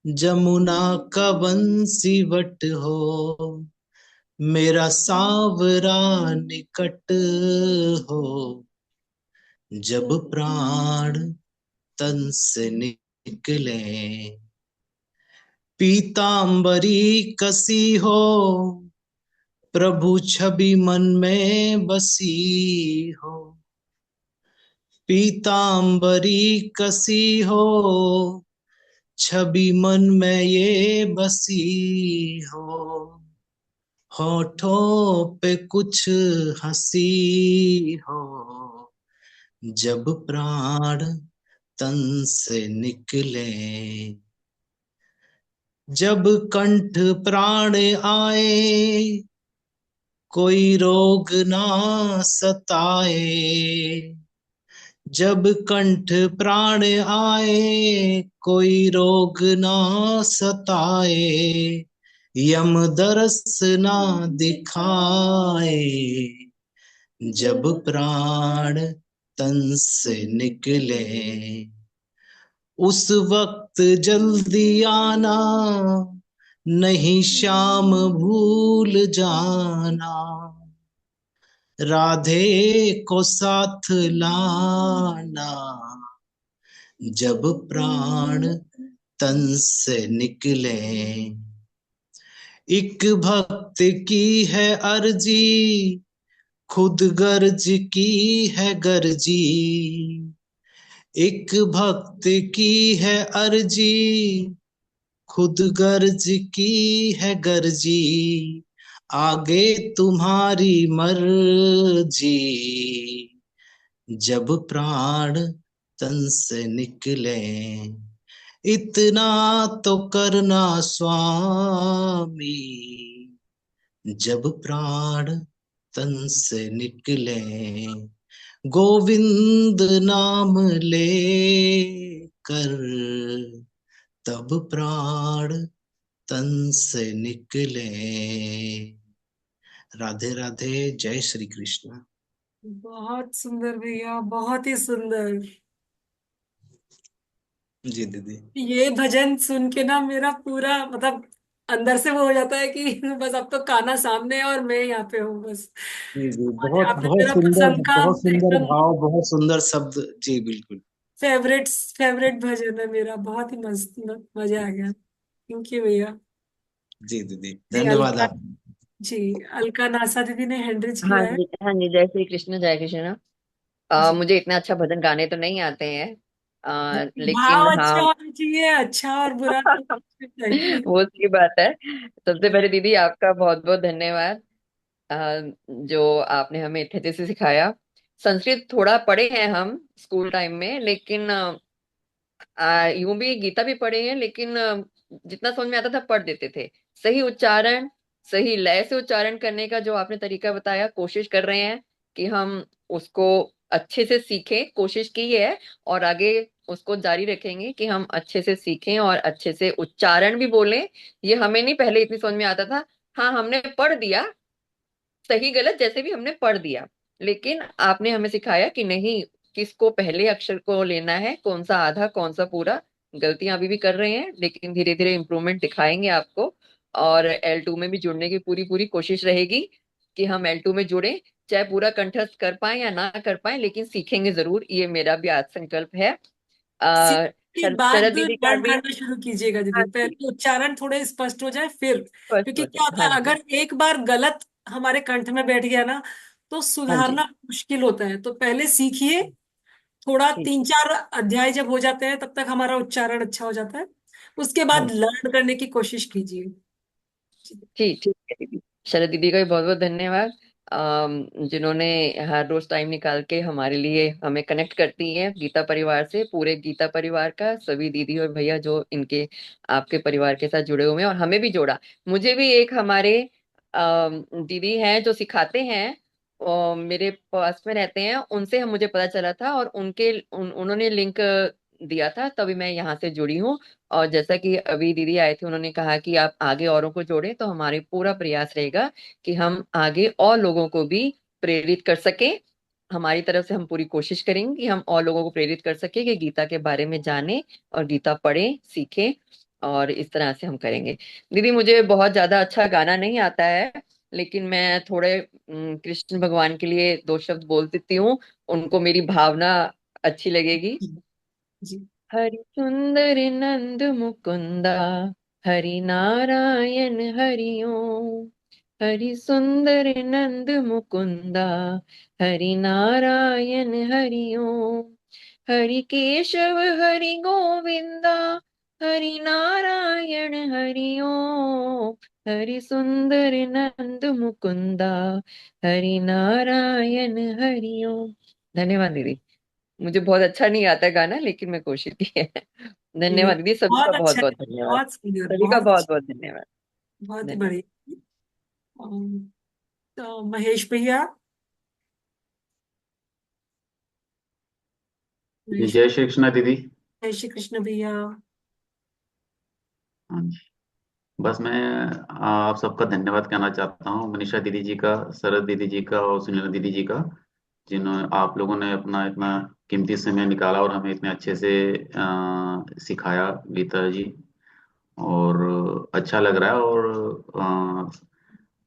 जमुना का बंसीवट हो, मेरा सांवरा निकट हो, जब प्राण तन से निकले। पीतांबरी कसी हो, प्रभु छवि मन में बसी हो। पीतांबरी कसी हो, छवि मन में ये बसी हो। होठों पे कुछ हंसी हो, जब प्राण तन से निकले। जब कंठ प्राण आए, कोई रोग ना सताए। जब कंठ प्राण आए, कोई रोग ना सताए। यम दरस ना दिखाए, जब प्राण तन से निकले। उस वक्त जल्दी आना, नहीं शाम भूल जाना। राधे को साथ लाना, जब प्राण तन से निकले। एक भक्त की है अर्जी, खुद गर्ज की है गर्जी। एक भक्त की है अर्जी, खुद गर्ज की है गर्जी। आगे तुम्हारी मर्जी, जब प्राण तन से निकले। इतना तो करना स्वामी, जब प्राण तन से निकले। गोविंद नाम ले कर, तब प्राण तन से निकले। राधे राधे, जय श्री कृष्ण। बहुत सुंदर भैया, बहुत ही सुंदर। जी दीदी। ये भजन सुन के ना मेरा पूरा मतलब अंदर से वो हो जाता है कि बस अब तो कान्हा सामने है और मैं यहाँ पे हूँ बस। जी जी, आज बहुत आपने बहुत मेरा सुंदर, पसंद का बहुत सुंदर एकदम भाव, बहुत सुंदर शब्द। जी बिल्कुल। फेवरेट फेवरेट भजन है मेरा, बहुत ही मस्त, मजा आ गया। थैंक यू भैया। जी दीदी, जी धन्यवाद अलका, आप। जी अलका नासा दीदी ने हैंड रेज हाँ किया है। जी, हाँ जी, जय श्री कृष्ण, जय कृष्ण। जी, मुझे इतना अच्छा भजन गाने तो नहीं आते हैं, लेकिन भाव अच्छा हाँ। होना चाहिए, अच्छा और बुरा तो चाहिए। वो उसकी बात है। सबसे पहले दीदी आपका बहुत बहुत धन्यवाद, जो आपने हमें इतने अच्छे से सिखाया। संस्कृत थोड़ा पढ़े हैं हम स्कूल टाइम में, लेकिन यूं भी गीता भी पढ़े हैं, लेकिन जितना समझ में आता था पढ़ देते थे। सही उच्चारण, सही लय से उच्चारण करने का जो आपने तरीका बताया, कोशिश कर रहे हैं कि हम उसको अच्छे से सीखें, कोशिश की है। और आगे उसको जारी रखेंगे कि हम अच्छे से सीखें और अच्छे से उच्चारण भी बोलें। ये हमें नहीं पहले इतनी समझ में आता था। हाँ, हमने पढ़ दिया, सही गलत जैसे भी हमने पढ़ दिया, लेकिन आपने हमें सिखाया कि नहीं, किसको पहले अक्षर को लेना है, कौन सा आधा कौन सा पूरा। गलतियां अभी भी कर रहे हैं, लेकिन धीरे धीरे इम्प्रूवमेंट दिखाएंगे आपको। और L2 में भी जुड़ने की पूरी पूरी कोशिश रहेगी कि हम L2 में जुड़े, चाहे पूरा कंठस्थ कर पाए या ना कर पाए, लेकिन सीखेंगे जरूर, ये मेरा भी आज संकल्प है। सीखने के शरद बाद दीदी का लर्न भी। करना शुरू कीजिएगा हाँ दीदी, जी, पहले उच्चारण थोड़े स्पष्ट हो जाए फिर। फर्स्ट क्योंकि क्या वचन, होता हाँ है, जी, अगर एक बार गलत हमारे कंठ में बैठ गया ना तो हाँ जी, सुधारना मुश्किल होता है। तो पहले सीखिए, थोड़ा ठीक, 3-4 अध्याय जब हो जाते हैं तब तक हमारा उच्चारण अच्छा हो जाता है। उसके हाँ बाद जी, लर्न करने की कोशिश कीजिए। ठीक ठीक है दीदी। शरद दीदी का भी बहुत बहुत धन्यवाद, जिन्होंने हर रोज टाइम निकाल के हमारे लिए हमें कनेक्ट करती हैं गीता परिवार से, पूरे गीता परिवार का सभी दीदी और भैया जो इनके आपके परिवार के साथ जुड़े हुए हैं, और हमें भी जोड़ा। मुझे भी एक हमारे दीदी हैं जो सिखाते हैं, मेरे पास में रहते हैं, उनसे हम मुझे पता चला था, और उन्होंने लिंक दिया था, तभी मैं यहाँ से जुड़ी हूँ। और जैसा कि अभी दीदी आए थे, उन्होंने कहा कि आप आगे औरों को जोड़ें, तो हमारे पूरा प्रयास रहेगा कि हम आगे और लोगों को भी प्रेरित कर सकें हमारी तरफ से हम पूरी कोशिश करेंगे कि हम और लोगों को प्रेरित कर सके कि गीता के बारे में जाने और गीता पढ़ें, सीखें, और इस तरह से हम करेंगे। दीदी मुझे बहुत ज्यादा अच्छा गाना नहीं आता है, लेकिन मैं थोड़े कृष्ण भगवान के लिए 2 शब्द बोल देती हूँ, उनको मेरी भावना अच्छी लगेगी। जी हरि सुंदर नंद मुकुंदा, हरि नारायण हरि ओम। हरि सुंदर नंद मुकुंदा, हरि नारायण हरि ओम। हरि केशव हरि गोविंदा, हरि नारायण हरि ओम। हरि सुंदर नंद मुकुंदा, हरि नारायण हरि ओम। धन्यवाद दीदी। मुझे बहुत अच्छा नहीं आता गाना, लेकिन मैं कोशिश की है। ये धन्यवाद दीदी, सभी बहुत का बहुत अच्छा बहुत है, धन्यवाद। बहुत सुंदर, सभी का बहुत बहुत अच्छा, बहुत धन्यवाद। बहुत ही धन्यवाद। बढ़िया। तो महेश भैया, जी, महेश, जय श्री कृष्णा दीदी। जय श्री कृष्ण भैया। हाँ जी, बस मैं आप सबका धन्यवाद कहना चाहता हूँ, मनीषा दीदी जी का, शरद दीदी जी का और सुनीला दीदी जी का, जिन्होंने आप लोगों ने अपना इतना कीमती समय निकाला और हमें इतने अच्छे से सिखाया गीता जी। और अच्छा लग रहा है, और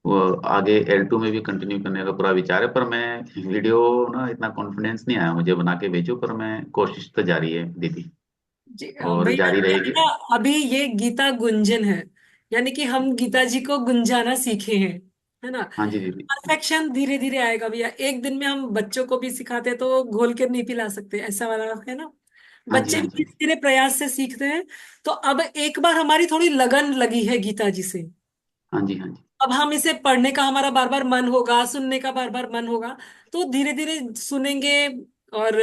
वो आगे L2 में भी कंटिन्यू करने का पूरा विचार है, पर मैं वीडियो ना इतना कॉन्फिडेंस नहीं आया मुझे बना के भेजो, पर मैं कोशिश तो जारी है दीदी, जी और भैया, जारी अभी रहेगी। ना, अभी ये गीता गुंजन है, यानी कि हम गीता जी को गुंजाना सीखे हैं, है ना। हाँ जी दीदी। परफेक्शन धीरे धीरे आएगा भैया, एक दिन में हम बच्चों को भी सिखाते हैं तो घोल कर नहीं पिला सकते, ऐसा वाला है ना। हाँ जी। बच्चे हाँ भी जी। धीरे धीरे प्रयास से सीखते हैं। तो अब एक बार हमारी थोड़ी लगन लगी है गीता जी से, हाँ जी। हाँ जी। अब हम इसे पढ़ने का हमारा बार बार मन होगा, सुनने का बार बार मन होगा, तो धीरे धीरे सुनेंगे और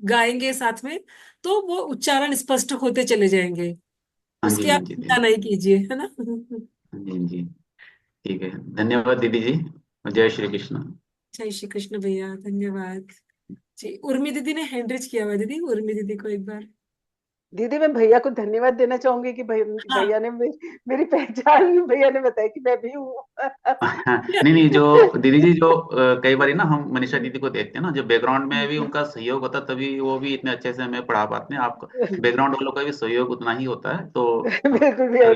गाएंगे साथ में, तो वो उच्चारण स्पष्ट होते चले जाएंगे। हाँ जी। उसकी हाँ आप जी चिंता दीदी। नहीं कीजिए, है ना। हाँ जी। हाँ जी। ठीक है, धन्यवाद दीदी जी। जय श्री कृष्ण। जय श्री कृष्ण भैया, धन्यवाद। जी उर्मी दीदी ने हैंड रेज किया हुआ है, दीदी उर्मी दीदी को एक बार। दीदी मैं भैया को धन्यवाद देना चाहूंगी कि हाँ। भैया ने मेरी पहचान, भैया ने बताया कि मैं भी हूँ। नहीं नहीं, जो दीदी जी जो कई बार ना हम मनीषा दीदी को देखते हैं ना, जो बैकग्राउंड में भी उनका सहयोग होता है, तभी वो भी इतने अच्छे से हमें पढ़ा पाते हैं। आपका बैकग्राउंड वालों का भी सहयोग उतना ही होता है, तो बिल्कुल भैया,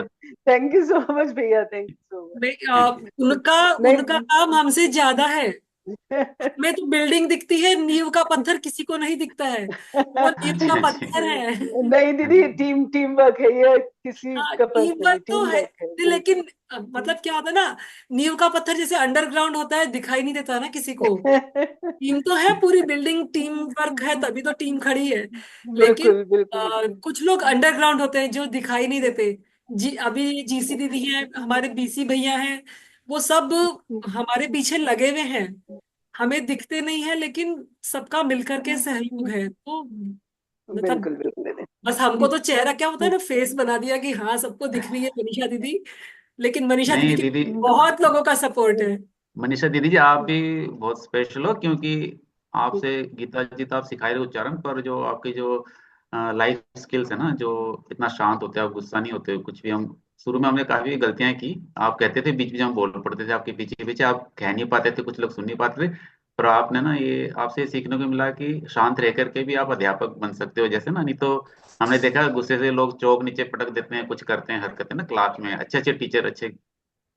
थैंक यू सो मच भैया, थैंक यू सो नहीं, थैंक यू। उनका उनका मच। काम हमसे ज्यादा है। नहीं। हमें तो बिल्डिंग दिखती है, नींव का पत्थर किसी को नहीं दिखता है, वो नींव अच्छा का अच्छा। पत्थर है। नहीं हाँ दीदी, जी। टीम वर्क है ये, किसी हाँ का टीम पर्सनली वर्क तो टीम है, वर्क है, लेकिन बिल्कुल। मतलब क्या होता है ना, नींव का पत्थर जैसे अंडरग्राउंड होता है, दिखाई नहीं देता ना किसी को। टीम तो है, पूरी बिल्डिंग टीम वर्क है, तभी तो टीम खड़ी है। लेकिन बिल्कुल बिल्कुल। कुछ लोग अंडरग्राउंड होते हैं जो दिखाई नहीं देते। जी अभी जीसी दीदी हैं, हमारे बीसी भैया हैं, वो सब हमारे पीछे लगे हुए हैं, हमें दिखते नहीं है, लेकिन सबका मिलकर के सहयोग है, तो मतलब बिल्कुल बिल्कुल बस हमको तो चेहरा क्या होता है ना, फेस बना दिया कि हाँ सबको दिख रही है मनीषा दीदी, लेकिन मनीषा दीदी नहीं के दीदी, बहुत लोगों का सपोर्ट है। मनीषा दीदी जी आप भी बहुत स्पेशल हो, क्योंकि आपसे गीता जी तो आप सिखाए रहे उच्चारण, पर जो आपकी जो लाइफ स्किल्स है ना, जो इतना शांत होते हैं, आप गुस्सा नहीं होते कुछ भी। हम शुरू में हमने काफी गलतियां की, आप कहते थे बीच बीच में बोल पड़ते थे आपके पीछे पीछे, आप कह नहीं पाते थे, कुछ लोग सुन नहीं पाते थे, पर आपने ना ये आपसे सीखने को मिला कि शांत रह करके भी आप अध्यापक बन सकते हो, जैसे ना। नहीं तो हमने देखा गुस्से से लोग चौक नीचे पटक देते हैं, कुछ करते हैं हरकतें ना क्लास में, अच्छे अच्छे टीचर अच्छे।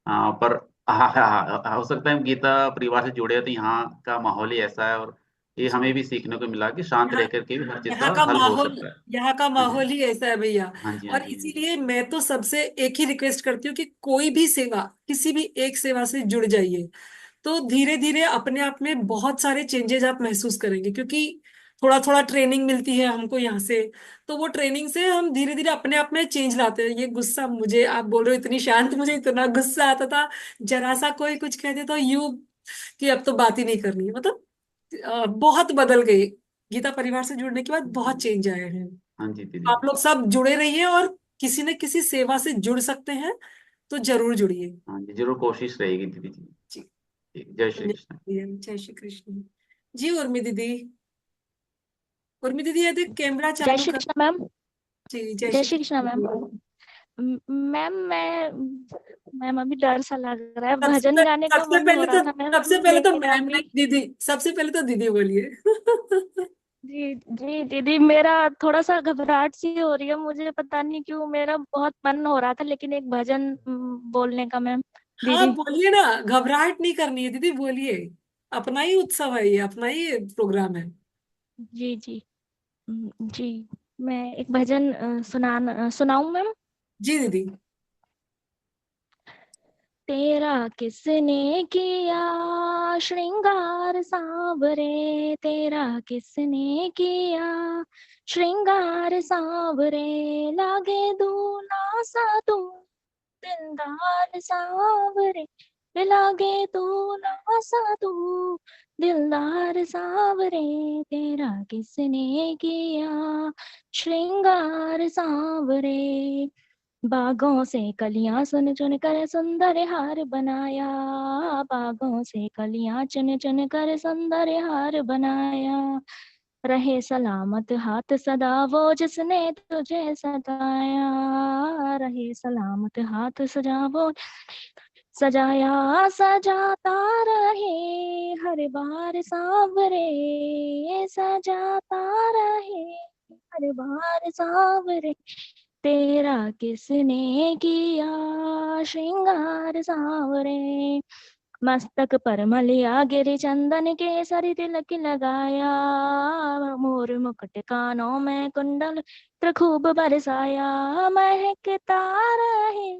हाँ, पर हाँ हाँ हाँ, हो सकता है हम गीता परिवार से जुड़े हैं, तो यहाँ का माहौल ही ऐसा है, और ये हमें भी सीखने को मिला कि शांत यहाँ रह करके भी हर चीज यहाँ का का हल हो माहौल, सकता है। यहाँ का हाँ जी। माहौल ही ऐसा है भैया। हाँ जी। हाँ और जी। हाँ जी। इसीलिए मैं तो सबसे एक ही रिक्वेस्ट करती हूँ कि कोई भी सेवा, किसी भी एक सेवा से जुड़ जाइए, तो धीरे धीरे अपने आप में बहुत सारे चेंजेस आप महसूस करेंगे, क्योंकि थोड़ा थोड़ा ट्रेनिंग मिलती है हमको यहाँ से, तो वो ट्रेनिंग से हम धीरे धीरे अपने आप में चेंज लाते हैं। ये गुस्सा, मुझे आप बोल रहे हो इतनी शांत, मुझे इतना गुस्सा आता था, जरा सा कोई कुछ कह देता यूं कि अब तो बात ही नहीं करनी है, मतलब बहुत बदल गई। गीता परिवार से जुड़ने के बाद बहुत चेंज आए हैं। हाँ जी दीदी। आप लोग सब जुड़े रहिए, और किसी न किसी सेवा से जुड़ सकते हैं तो जरूर जुड़िए। हाँ जी, जरूर कोशिश रहेगी दीदी जी। जी ठीक, जय श्री कृष्ण। धन्यवाद, जय श्री कृष्ण। जी उर्मी दीदी, उर्मी दीदी यदि कैमरा जय चालू श्री कर। कृष्ण मैम। जी जय जय श्री श्री कृष्ण कृष्ण। मैम। मैम अभी डर सा लग रहा है, सबसे भजन गाने का सबसे मन हो पहले रहा तो था मैम, सबसे पहले तो लेकिन मैम अभी नहीं, दीदी। सबसे पहले तो दीदी बोलिए। जी जी दीदी, मेरा थोड़ा सा घबराहट सी हो रही है, मुझे पता नहीं क्यों, मेरा बहुत मन हो रहा था लेकिन एक भजन बोलने का मैम। हाँ, दीदी बोलिए ना, घबराहट नहीं करनी है दीदी, बोलिए। अपना ही उत्सव है ये, अपना ही प्रोग्राम है। जी जी जी, मैं एक भजन सुनाऊं मैम? जी दीदी। तेरा किसने किया श्रृंगार सांवरे, तेरा किसने किया श्रृंगार सांवरे, लागे दूना सा तू दिलदार सांवरे, लागे दूना सा तू दिलदार सांवरे, तेरा किसने किया श्रृंगार सांवरे, बागों से कलियां चुन चुन कर सुंदर हार बनाया, बागों से कलियां चुन चुन कर सुंदर हार बनाया, रहे सलामत हाथ सदा वो जिसने तुझे सताया, रहे सलामत हाथ सजा वो सजाया, सजाता रहे हर बार सांवरे, सजाता रहे हर बार सांवरे, तेरा किसने किया श्रृंगार सांवरे, मस्तक पर मलिया गिरि चंदन के सरी तिलक लगाया, मोर मुकुट कानों में कुंडल खूब बरसाया, महकता रहे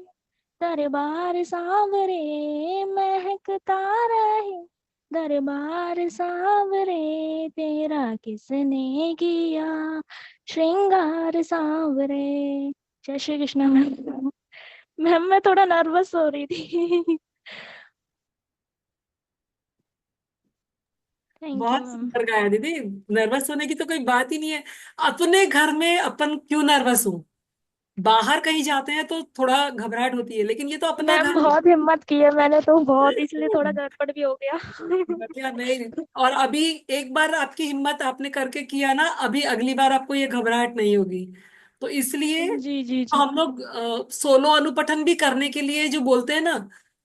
दरबार सांवरे, महकता रहे दरबार सांवरे, तेरा किसने किया श्रृंगार सांवरे। जय श्री कृष्ण मैम। मैम मैं थोड़ा नर्वस हो रही थी। थैंक यू बहुत मैम। सुंदर गाया दीदी। नर्वस होने की तो कोई बात ही नहीं है। अपने घर में अपन क्यों नर्वस हो? बाहर कहीं जाते हैं तो थोड़ा घबराहट होती है, लेकिन ये तो अपना मैम घर है। बहुत हिम्मत की है मैंने तो, बहुत, इसलिए थोड़ा गड़बड़ भी हो गया। बढ़िया। नहीं, और अभी एक बार आपकी हिम्मत आपने करके किया ना, अभी अगली बार आपको ये घबराहट नहीं होगी। तो इसलिए जी जी तो जी हम लोग सोलो अनुपठन भी करने के लिए जो बोलते हैं ना,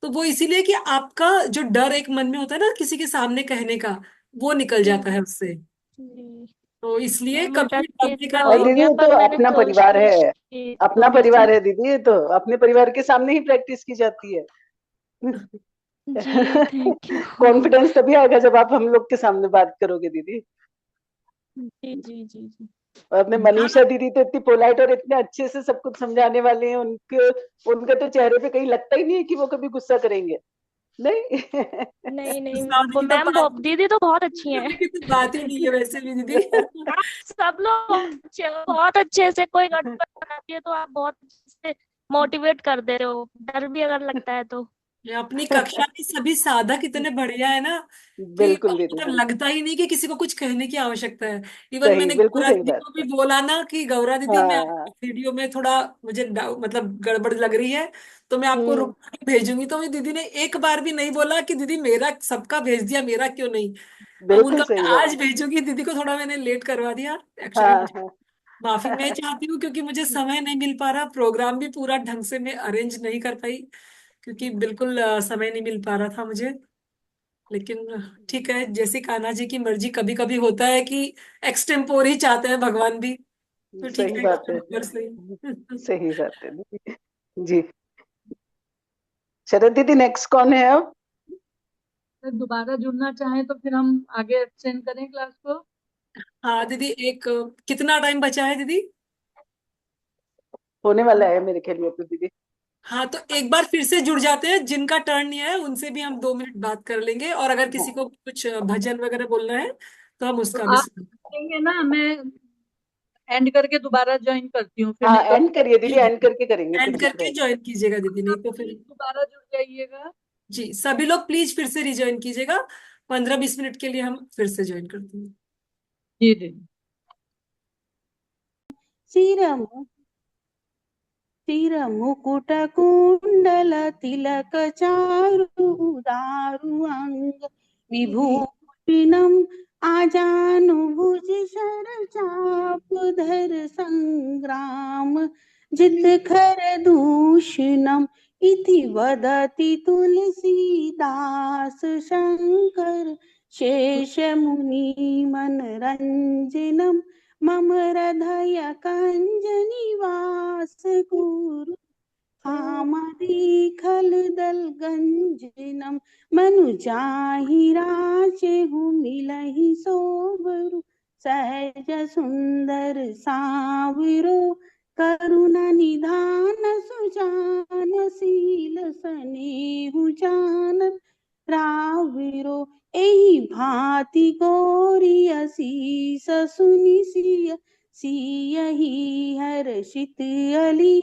तो वो इसीलिए कि आपका जो डर एक मन में होता है ना किसी के सामने कहने का, वो निकल जाता है उससे। जी तो इसलिए मैम, कभी डर भी डरने का इतना और हो नहीं। दीदी गया ये तो पर मैंने अपना परिवार कोशिश है, की अपना थोड़ी सी। परिवार है दीदी, ये तो अपने परिवार के सामने ही प्रैक्टिस की जाती है। जी थैंक यू। कॉन्फिडेंस तभी आएगा जब आप हम लोग के सामने बात करोगे दीदी। जी जी जी जी और अपने मनीषा दीदी तो इतनी पोलाइट और इतने अच्छे से सब कुछ समझाने वाले हैं, उनके उनके तो चेहरे पे कहीं लगता ही नहीं है कि वो कभी गुस्सा करेंगे। नहीं। नहीं नहीं, गुस्सा होने वो की तो मैम बात, दीदी तो बहुत अच्छी हैं। की तो बात ही नहीं है वैसे भी दीदी। आप सब लोग अच्छे हो, बहुत अच्छे से, कोई गड़बड़ बनाती है तो आप बहुत अच्छे से मोटिवेट कर दे रहे हो, डर भी अगर लगता है तो। ये अपनी कक्षा के सभी साधक इतने बढ़िया है ना कि बिल्कुल दीदी, मतलब बिल्कुल लगता ही नहीं कि किसी को कुछ कहने की आवश्यकता है। इवन सही, मैंने बिल्कुल गौरा सही दीदी बात को भी है। बोला ना कि गौरा दीदी मैं हाँ। आपकी वीडियो में थोड़ा मुझे मतलब गड़बड़ लग रही है, तो मैं आपको हम्म। रुक के भेजूंगी। तो भी दीदी ने एक बार भी नहीं बोला कि दीदी मेरा सबका भेज दिया, मेरा क्यों नहीं। अब बिल्कुल उनका मैं सही बात आज है। भेजूंगी। दीदी को थोड़ा मैंने लेट करवा दिया एक्चुअली। हाँ हाँ। माफी मैं चाहती हूँ क्योंकि मुझे समय नहीं मिल पा रहा, प्रोग्राम भी पूरा ढंग से मैं अरेंज नहीं कर पाई क्योंकि बिल्कुल समय नहीं मिल पा रहा था मुझे। लेकिन ठीक है, जैसी कान्हा जी की मर्जी। कभी कभी होता है कि एक्सटेम्पोर ही चाहते हैं भगवान भी, तो ठीक सही है बात है। एक्सटेम्पोर से ही। सही बात है दीदी। जी, शरद दीदी नेक्स्ट कौन है अब? अगर दोबारा जुड़ना चाहें तो फिर हम आगे एक्सटेंड करें क्लास को। हाँ दीदी, एक कितना टाइम बचा है दीदी? होने वाला है मेरे ख्याल में तो दीदी। हाँ, तो एक बार फिर से जुड़ जाते हैं। जिनका टर्न नहीं आया उनसे भी हम 2 मिनट बात कर लेंगे, और अगर किसी हाँ को कुछ भजन वगैरह बोलना है तो हम तो उसका भी आप सुन। करेंगे ना, मैं एंड करके दोबारा ज्वाइन करती हूँ, फिर हाँ, नहीं तो एंड करिए जी दीदी, जी, एंड करके करेंगे फिर एंड दूसरा। करके ज्वाइन कीजिएगा दीदी, नहीं आप तो प्लीज फिर। दोबारा जुड़ जाइएगा। जी, सभी लोग प्लीज फिर से रिज्वाइन कीजिएगा। 15-20 मिनट के लिए हम फिर से ज्वाइन करते हैं। जी जी। श्रीराम मुकुट कुंडल तिलक चारु दारु अंग विभूषिणम आजानु भुज शर चाप धर संग्राम जितखर दूषणम् इति वदति तुलसीदास शङ्कर शेषमुनिमनरञ्जनं मम हृदय कञ्जनिवास कुरु आमदीखल दल गंजनम मनु जाहि राजेहु मिलहि सोबरु सहज सुंदर सावरो करुणा निधान सुजान शील सनेहु जानत राविरो एहि भांति गौरी असीस सुनि सियहि हर्षित अली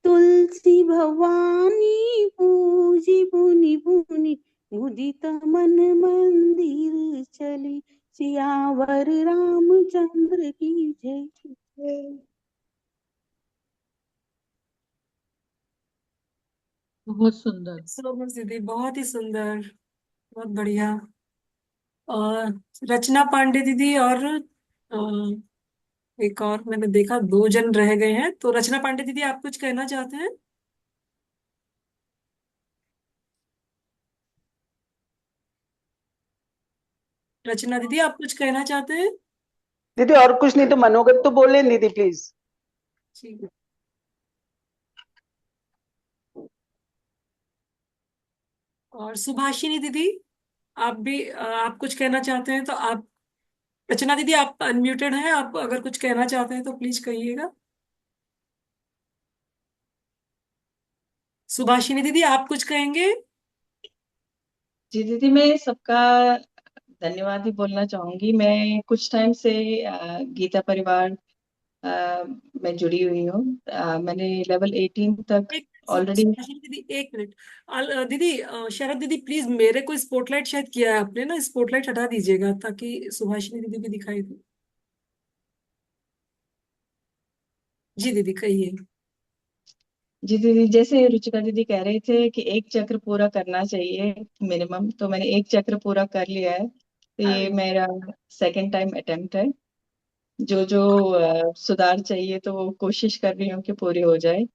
तुलसी भवानी पूजी पुनि पुनि मुदित मन मंदिर चली सियावर रामचंद्र की जय। बहुत सुंदर। सो मच दीदी, बहुत ही सुंदर, बहुत बढ़िया। और रचना पांडे दीदी और एक और मैंने देखा 2 जन रह गए हैं, तो रचना पांडे दीदी आप कुछ कहना चाहते हैं? रचना दीदी आप कुछ कहना चाहते हैं? दीदी और कुछ नहीं तो मनोगत तो बोले दीदी प्लीज। ठीक। और सुभाषिनी दीदी आप भी आप कुछ कहना चाहते हैं तो आप, रचना दीदी आप अनम्यूटेड हैं, आप अगर कुछ कहना चाहते हैं तो प्लीज कहिएगा। सुभाषिनी दीदी आप कुछ कहेंगे? जी दीदी, मैं सबका धन्यवाद ही बोलना चाहूंगी। मैं कुछ टाइम से गीता परिवार में जुड़ी हुई हूँ। मैंने लेवल 18 तक ऑलरेडी। सुभाषिनी दीदी 1 मिनट। दीदी शरद दीदी प्लीज, मेरे को स्पॉटलाइट शायद किया है आपने ना, स्पॉटलाइट हटा दीजिएगा ताकि सुभाषिनी दीदी भी दिखाई दे। जी दीदी कहिए। जी दीदी, जैसे रुचिका दीदी कह रहे थे कि एक चक्र पूरा करना चाहिए मिनिमम, तो मैंने एक चक्र पूरा कर लिया है। तो ये मेरा सेकंड टाइम अटेम्प्ट है। जो जो सुधार चाहिए तो वो कोशिश कर रही हूँ कि पूरी हो जाए।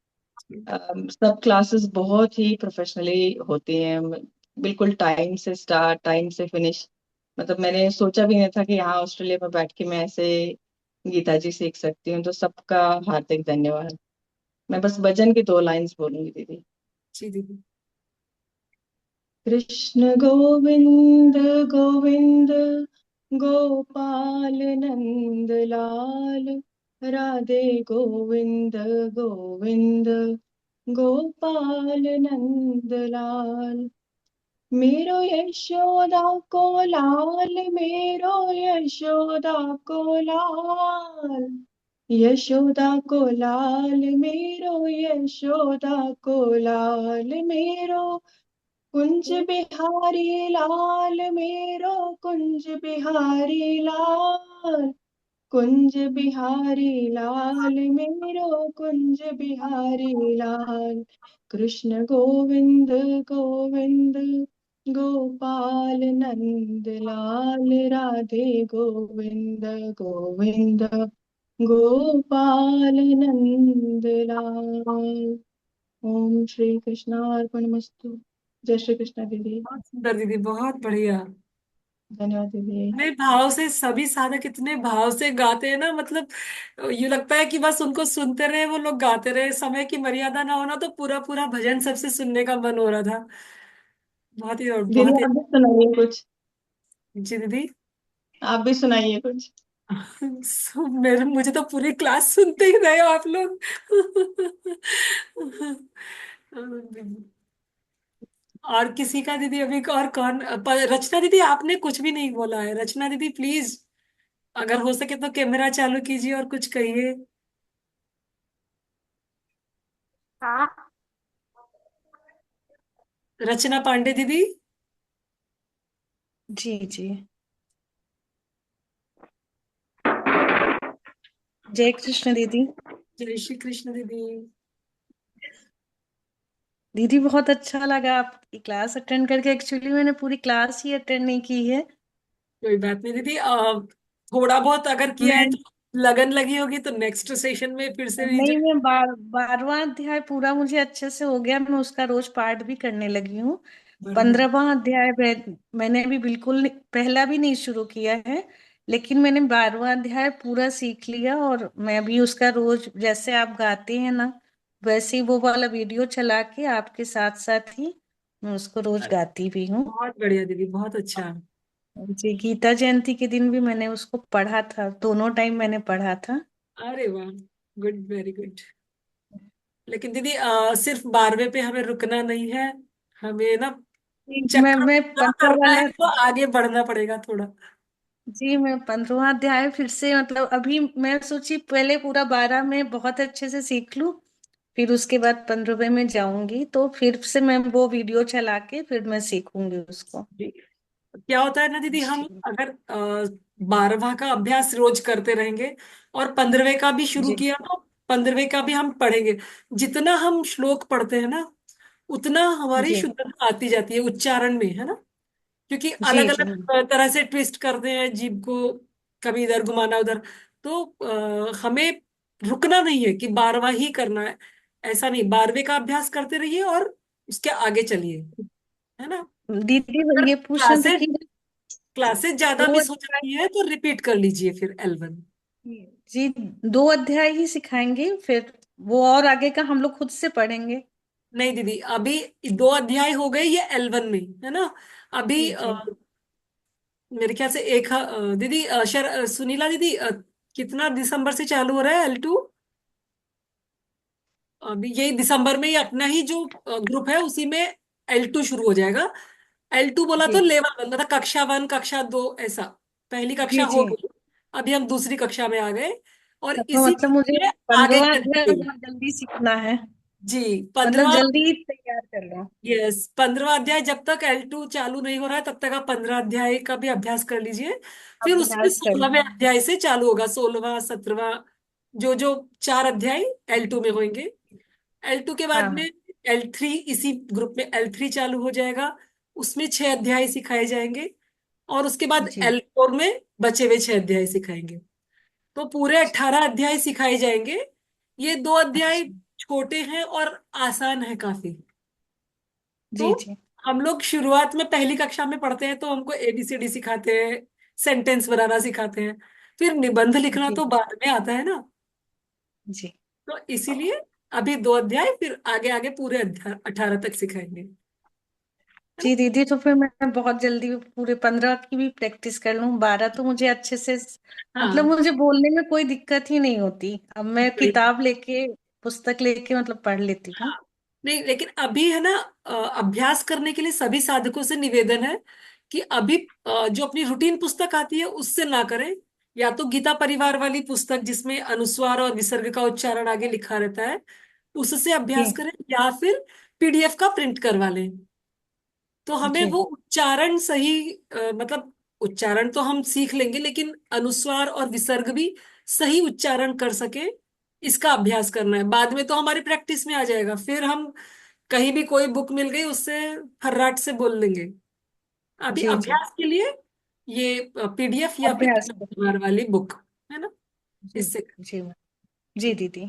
सब क्लासेस बहुत ही प्रोफेशनली होती हैं, बिल्कुल टाइम से स्टार्ट टाइम से फिनिश। मतलब मैंने सोचा भी नहीं था कि यहाँ ऑस्ट्रेलिया में बैठ के मैं ऐसे गीता जी सीख सकती हूँ। तो सबका हार्दिक धन्यवाद। मैं बस भजन की 2 लाइन्स बोलूंगी दीदी। जी दीदी। कृष्ण गोविंद गोविंद गोपाल नंद लाल, राधे गोविंद गोविंद गोपाल नंद लाल। मेरो यशोदा को लाल, मेरो यशोदा को लाल, यशोदा को लाल मेरो, यशोदा को लाल मेरो, कुंज बिहारी लाल मेरो, कुंज बिहारी लाल, कुंज बिहारी लाल मेरो, कुंज बिहारी लाल। कृष्ण गोविंद गोविंद गोपाल नंद लाल, राधे गोविंद गोविंद गोपाल नंद लाल। ओम श्री कृष्णार्पणमस्तु। जय श्री कृष्ण दीदी। बहुत सुंदर दीदी, बहुत बढ़िया। धन्यवाद दीदी। इतने भाव से सभी साधक इतने भाव से गाते हैं ना, मतलब ये लगता है कि बस उनको सुनते रहे, वो लोग गाते रहे। समय की मर्यादा ना होना तो पूरा पूरा भजन सबसे सुनने का मन हो रहा था। बहुत ही दीदी बहुत ही। आप भी सुनाइए कुछ। जी दीदी। आप भी सुनाइए कुछ। मेरे मुझे तो पूरी क्लास सुनते ही रहे हो आप लोग। और किसी का दीदी अभी और कौन? रचना दीदी आपने कुछ भी नहीं बोला है। रचना दीदी प्लीज अगर हो सके तो कैमरा चालू कीजिए और कुछ कहिए। हाँ। रचना पांडे दीदी। जी जी। जय कृष्ण दीदी। जय श्री कृष्ण दीदी। दीदी बहुत अच्छा लगा आपकी क्लास अटेंड करके। एक्चुअली मैंने पूरी क्लास ही अटेंड नहीं की है। कोई बात नहीं दीदी, थोड़ा बहुत अगर किया है मैं तो लगन लगी होगी तो नेक्स्ट सेशन में फिर से नहीं, मैं 12वां अध्याय पूरा मुझे अच्छे से हो गया, मैं उसका रोज पाठ भी करने लगी हूँ। बढ़िया। 15वां अध्याय मैंने भी बिल्कुल पहला भी नहीं शुरू किया है, लेकिन मैंने 12वां अध्याय पूरा सीख लिया, और मैं भी उसका रोज जैसे आप गाते हैं ना, वैसे ही वो वाला वीडियो चला के आपके साथ साथ ही मैं उसको रोज गाती भी हूँ। बहुत बढ़िया दीदी, बहुत अच्छा। जी, गीता जयंती के दिन भी मैंने उसको पढ़ा था, दोनों टाइम मैंने पढ़ा था। अरे वाह, गुड, वेरी गुड। लेकिन दीदी सिर्फ 12वें पे हमें रुकना नहीं है, हमें ना चक्र मैं पूरा 15 करना वाला, है तो आगे बढ़ना पड़ेगा थोड़ा। जी मैं 15वां अध्याय फिर से, मतलब अभी मैं सोची पहले पूरा 12 में बहुत अच्छे से सीख लूं, फिर उसके बाद 15वें में जाऊंगी, तो फिर से मैं वो वीडियो चला के फिर मैं सीखूंगी उसको। जी। क्या होता है ना दीदी, हम जी अगर 12वां का अभ्यास रोज करते रहेंगे और 15वें का भी शुरू जी किया तो 15वें का भी हम पढ़ेंगे। जितना हम श्लोक पढ़ते हैं ना, उतना हमारी जी शुद्धता आती जाती है उच्चारण में, है ना। क्योंकि जी अलग जी अलग तरह से ट्विस्ट करते हैं जीभ को, कभी इधर घुमाना उधर। तो हमें रुकना नहीं है कि 12वां ही करना है, ऐसा नहीं, 12वें का अभ्यास करते रहिए और उसके आगे चलिए, है ना। दीदी, अगर ये पूछना था क्लासेस कि क्लासेस ज्यादा दो मिस हो अध्याय, जाती है तो रिपीट कर लीजिए फिर L1। जी 2 अध्याय ही सिखाएंगे, फिर वो और आगे का हम लोग खुद से पढ़ेंगे। नहीं दीदी, अभी 2 अध्याय हो गए ये L1 में, है ना। अभी जी जी मेरे ख्याल से दीदी सुनीला दीदी, कितना दिसंबर से चालू हो रहा है L2? अभी यही दिसंबर में ही अपना ही जो ग्रुप है उसी में L2 शुरू हो जाएगा। L2 बोला तो जी लेवल 1, मतलब कक्षा 1 कक्षा 2 ऐसा। पहली कक्षा जी हो जी। गई, अभी हम दूसरी कक्षा में आ गए और तो इसी मतलब मुझे में आगे 15वां अध्याय चलेंगे। बहुत जल्दी सीखना है, जी, मतलब 15। जल्दी तैयार कर रहा हूँ। यस, 15वां अध्याय जब तक L2 चालू नहीं हो रहा है तब तक आप 15 अध्याय का भी अभ्यास कर लीजिए। फिर उसमें अभ्यास कर 16वें लूँ। अध्याय से चालू होगा, 16वां 17वां, जो जो 4 अध्याय L2 में होंगे। L2 के बाद हाँ में हाँ L3, इसी ग्रुप में L3 चालू हो जाएगा, उसमें 6 अध्याय सिखाए जाएंगे। और उसके बाद जी। L4 में बचे हुए 6 अध्याय सिखाएंगे। तो पूरे 18 अध्याय सिखाए जाएंगे। ये 2 अध्याय अच्छा। छोटे हैं और आसान है काफी। तो जी जी हम लोग शुरुआत में पहली कक्षा में पढ़ते हैं तो हमको ABCD सिखाते हैं, सेंटेंस बनाना सिखाते हैं, फिर निबंध लिखना जी तो बाद में आता है ना। जी तो इसीलिए अभी 2 अध्याय, फिर आगे आगे पूरे अध्याय 18 तक सिखाएंगे, है ना। जी दीदी, तो फिर मैं बहुत जल्दी पूरे 15 की भी प्रैक्टिस कर लूँ, 12 तो मुझे अच्छे से, मतलब हाँ, मुझे बोलने में कोई दिक्कत ही नहीं होती, अब मैं बढ़िया। किताब लेके पुस्तक लेके मतलब पढ़ लेती हूँ। हाँ, नहीं लेकिन अभी है ना, अभ्यास करने के लिए सभी साधकों से निवेदन है कि अभी जो अपनी रूटीन पुस्तक आती है उससे ना करें। या तो गीता परिवार वाली पुस्तक जिसमें अनुस्वार और विसर्ग का उच्चारण आगे लिखा रहता है, उससे अभ्यास जी करें, या फिर PDF का प्रिंट करवा लें। तो हमें जी वो उच्चारण सही, मतलब उच्चारण तो हम सीख लेंगे, लेकिन अनुस्वार और विसर्ग भी सही उच्चारण कर सके, इसका अभ्यास करना है। बाद में तो हमारी प्रैक्टिस में आ जाएगा, फिर हम कहीं भी कोई बुक मिल गई उससे फर्राट से बोल लेंगे। अभी जी जी अभ्यास के लिए ये PDF या फिर अभ्यास कर। परिवार वाली बुक, है ना, जी इससे। जी जी दीदी।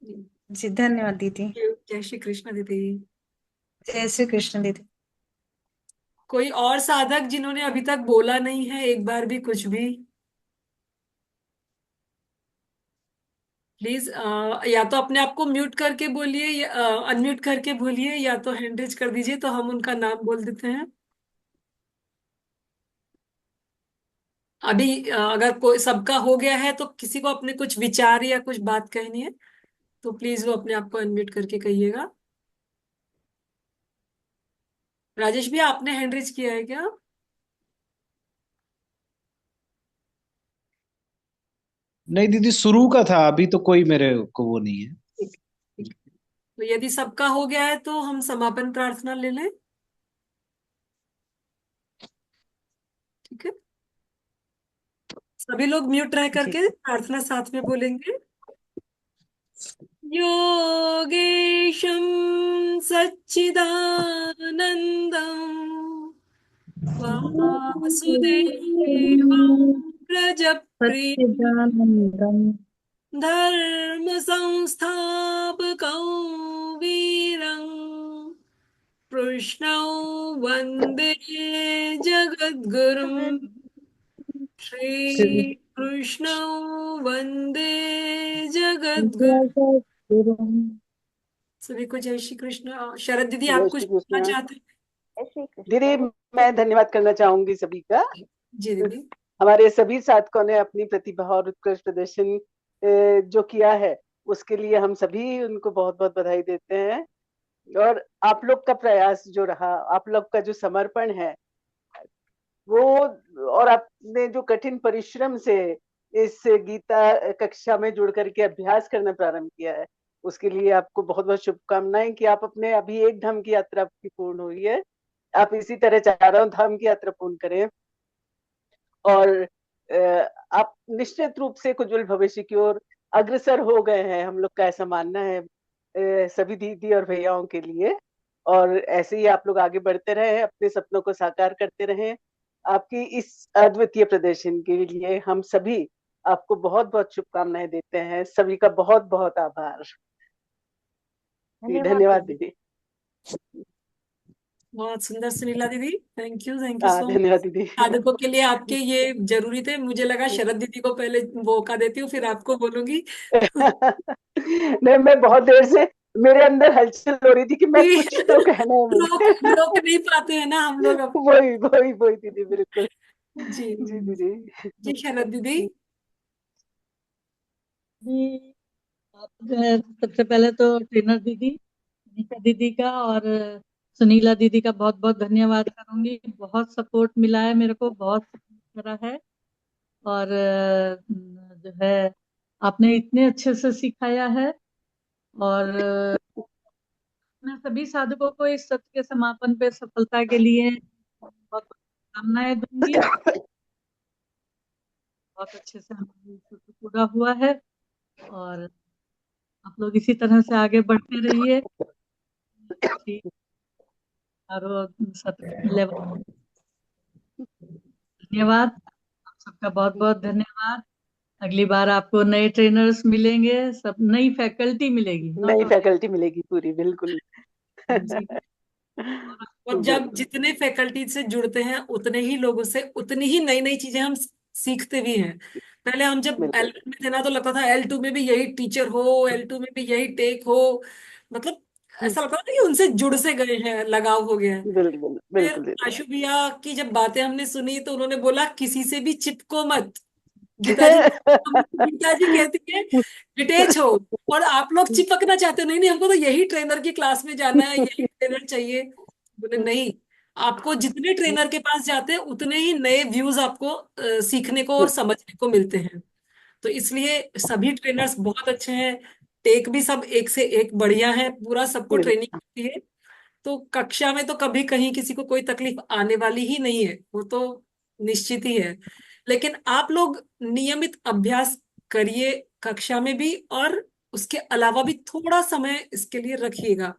जी। जी धन्यवाद दीदी। जय श्री कृष्ण दीदी। जय श्री कृष्ण दीदी। कोई और साधक जिन्होंने अभी तक बोला नहीं है एक बार भी कुछ भी, प्लीज या तो अपने आप को म्यूट करके बोलिए, या अनम्यूट करके बोलिए, या तो हैंड रेज कर दीजिए तो हम उनका नाम बोल देते हैं। अभी अगर कोई सबका हो गया है तो किसी को अपने कुछ विचार या कुछ बात कहनी है तो प्लीज वो अपने आप को अनम्यूट करके कहिएगा। राजेश भैया, आपने हैंड रेज किया है क्या? नहीं दीदी, शुरू का था, अभी तो कोई मेरे को वो नहीं है। ठीक, ठीक। तो यदि सबका हो गया है तो हम समापन प्रार्थना ले लें। ठीक है, सभी लोग म्यूट रह जी करके प्रार्थना साथ में बोलेंगे। योगेशं सच्चिदानन्दं वासुदेवं सच्चिदानन्दं धर्म संस्थापकं वीरं कृष्णं वन्दे जगद्गुरुं श्री कृष्णं वन्दे जगद्गुरुं। जगद्गुरुं। सभी को जय श्री कृष्ण। शरद दीदी, जय आप कुछ श्री बोलना कृष्ण। चाहते हैं? जय श्री कृष्ण। दीदी, मैं धन्यवाद करना चाहूंगी सभी का। जी दीदी। हमारे सभी साधकों ने अपनी प्रतिभा और उत्कृष्ट प्रदर्शन जो किया है, उसके लिए हम सभी उनको बहुत बहुत बधाई देते हैं। और आप लोग का प्रयास जो रहा, आप लोग का जो समर्पण है वो, और आपने जो कठिन परिश्रम से इस गीता कक्षा में जुड़ करके अभ्यास करना प्रारंभ किया है, उसके लिए आपको बहुत बहुत शुभकामनाएं कि आप अपने अभी एक धाम की यात्रा आपकी पूर्ण हुई है, आप इसी तरह चारों धाम की यात्रा पूर्ण करें और आप निश्चित रूप से उज्जवल भविष्य की ओर अग्रसर हो गए हैं, हम लोग का ऐसा मानना है सभी दीदी और भैयाओं के लिए। और ऐसे ही आप लोग आगे बढ़ते रहें, अपने सपनों को साकार करते रहें। आपकी इस अद्वितीय प्रदर्शन के लिए हम सभी आपको बहुत बहुत शुभकामनाएं देते हैं। सभी का बहुत बहुत आभार। धन्यवाद दीदी। बहुत सुंदर सुनीला दीदी, थैंक यू सो मच। धन्यवाद दीदी। साधकों के लिए आपके ये जरूरी थे। मुझे लगा शरद दीदी को पहले मौका देती हूँ, फिर आपको बोलूंगी। नहीं, मैं बहुत देर से मेरे अंदर हलचल हो रही थी कि मैं कुछ तो कहना है मुझे। रोक नहीं पाते हैं ना हम लोग अब। वही दीदी, बिल्कुल। जी जी दीदी। जी शरद दीदी। जी, आप सबसे पहले तो ट्रेनर दीदी नीता दीदी का और सुनीला दीदी का बहुत बहुत धन्यवाद करूंगी। बहुत सपोर्ट मिला है मेरे को, बहुत सपोर्ट करा है। और जो है आपने इतने अच्छे से सिखाया है। और मैं सभी साधकों को इस सत्र के समापन पे सफलता के लिए बहुत कामनाएं दूंगी। बहुत अच्छे से हमारा सत्र पूरा हुआ है और आप लोग इसी तरह से आगे बढ़ते रहिए। और सत्र लेवल। धन्यवाद, आप सबका बहुत बहुत धन्यवाद। अगली बार आपको नए ट्रेनर्स मिलेंगे, सब नई फैकल्टी मिलेगी। नई फैकल्टी मिलेगी पूरी, बिल्कुल। और जब जितने फैकल्टी से जुड़ते हैं उतने ही लोगों से उतनी ही नई नई चीजें हम सीखते भी हैं। पहले हम जब L1 में थे ना, तो लगता था L2 में भी यही टीचर हो, L2 में भी यही टेक हो, मतलब ऐसा लगता था कि उनसे जुड़ से गए हैं, लगाव हो गया है। बिल्कुल फिर बिल्कुल। आशु भैया की जब बातें हमने सुनी तो उन्होंने बोला किसी से भी चिपको मत। गीता जी कहती है डिटेच हो, और आप लोग चिपकना चाहते हो। नहीं नहीं, हमको तो यही ट्रेनर की क्लास में जाना है, यही ट्रेनर चाहिए। बोले नहीं, आपको जितने ट्रेनर के पास जाते हैं उतने ही नए व्यूज आपको सीखने को और समझने को मिलते हैं। तो इसलिए सभी ट्रेनर्स बहुत अच्छे हैं, टेक भी सब एक से एक बढ़िया है, पूरा सबको ट्रेनिंग होती है। तो कक्षा में तो कभी कहीं किसी को कोई तकलीफ आने वाली ही नहीं है, वो तो निश्चित ही है। लेकिन आप लोग नियमित अभ्यास करिए कक्षा में भी, और उसके अलावा भी थोड़ा समय इसके लिए रखिएगा,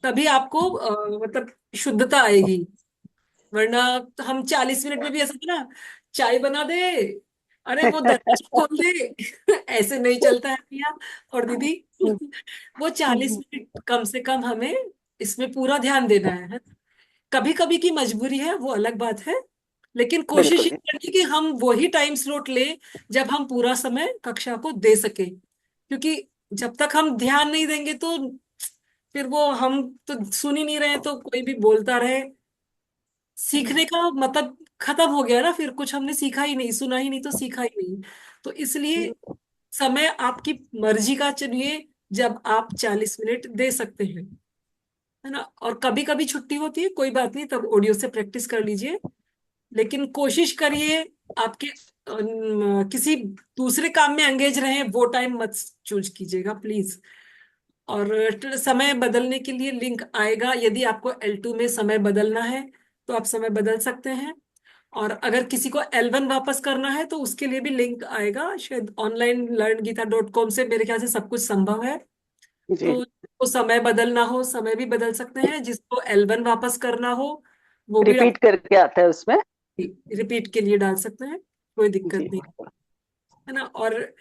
तभी आपको मतलब शुद्धता आएगी। वरना हम 40 मिनट में भी ऐसा था ना, चाय बना दे, अरे वो दरवाजा खोल दे, ऐसे नहीं चलता है भैया और दीदी। वो 40 मिनट कम से कम हमें इसमें पूरा ध्यान देना है। कभी कभी की मजबूरी है, वो अलग बात है, लेकिन कोशिश ये करनी कि हम वही टाइम स्लॉट ले जब हम पूरा समय कक्षा को दे सके। क्योंकि जब तक हम ध्यान नहीं देंगे तो फिर वो हम तो सुन ही नहीं रहे, तो कोई भी बोलता रहे, सीखने का मतलब खत्म हो गया ना। फिर कुछ हमने सीखा ही नहीं, सुना ही नहीं तो सीखा ही नहीं। तो इसलिए समय आपकी मर्जी का चुनिए जब आप 40 मिनट दे सकते हैं, है ना। और कभी कभी छुट्टी होती है, कोई बात नहीं, तब ऑडियो से प्रैक्टिस कर लीजिए। लेकिन कोशिश करिए आपके किसी दूसरे काम में एंगेज रहे, वो टाइम मत चूज कीजिएगा प्लीज। और समय बदलने के लिए लिंक आएगा, यदि आपको L2 में समय बदलना है तो आप समय बदल सकते हैं। और अगर किसी को L1 वापस करना है तो उसके लिए भी लिंक आएगा, शायद onlinelearngita.com से मेरे ख्याल से सब कुछ संभव है। तो जिसको समय बदलना हो समय भी बदल सकते हैं, जिसको L1 वापस करना हो वो भी रिपीट करके आता है उसमें, रिपीट के लिए डाल सकते हैं, कोई दिक्कत नहीं। है ना। और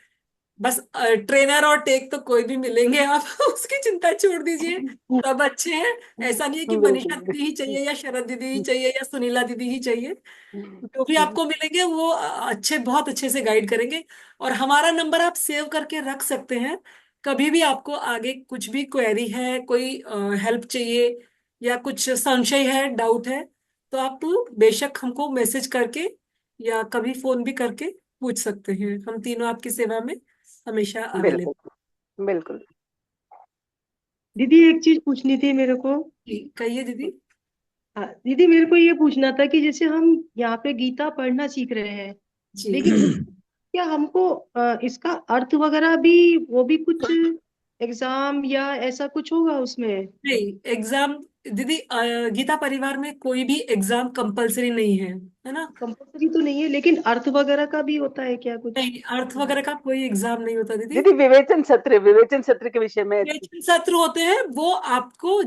बस ट्रेनर और टेक तो कोई भी मिलेंगे, आप उसकी चिंता छोड़ दीजिए, सब अच्छे हैं। ऐसा नहीं है कि मनीषा बिल्कुल दीदी ही चाहिए या शरद दीदी ही चाहिए या सुनीला दीदी ही चाहिए। जो भी आपको मिलेंगे वो अच्छे, बहुत अच्छे से गाइड करेंगे। और हमारा नंबर आप सेव करके रख सकते हैं। कभी भी आपको आगे कुछ भी क्वेरी है, कोई हेल्प चाहिए या कुछ संशय है, डाउट है, तो आप बेशक हमको मैसेज करके या कभी फोन भी करके पूछ सकते हैं। हम तीनों आपकी सेवा में हमेशा अवेलेबल। बिल्कुल बिल्कुल। दीदी एक चीज पूछनी थी मेरे को। कहिए दीदी। हाँ दीदी, मेरे को ये पूछना था कि जैसे हम यहाँ पे गीता पढ़ना सीख रहे हैं, जी। लेकिन क्या हमको इसका अर्थ वगैरह भी, वो भी कुछ एग्जाम या ऐसा कुछ होगा उसमें? नहीं, एग्जाम दीदी, गीता परिवार में कोई भी एग्जाम कंपलसरी नहीं है ना। कंपलसरी तो नहीं है, लेकिन अर्थ वगैरह का भी होता है क्या कुछ? नहीं, अर्थ वगैरह का कोई एग्जाम नहीं होता दीदी। दीदी विवेचन सत्र के विषय में सत्र होते हैं, वो आपको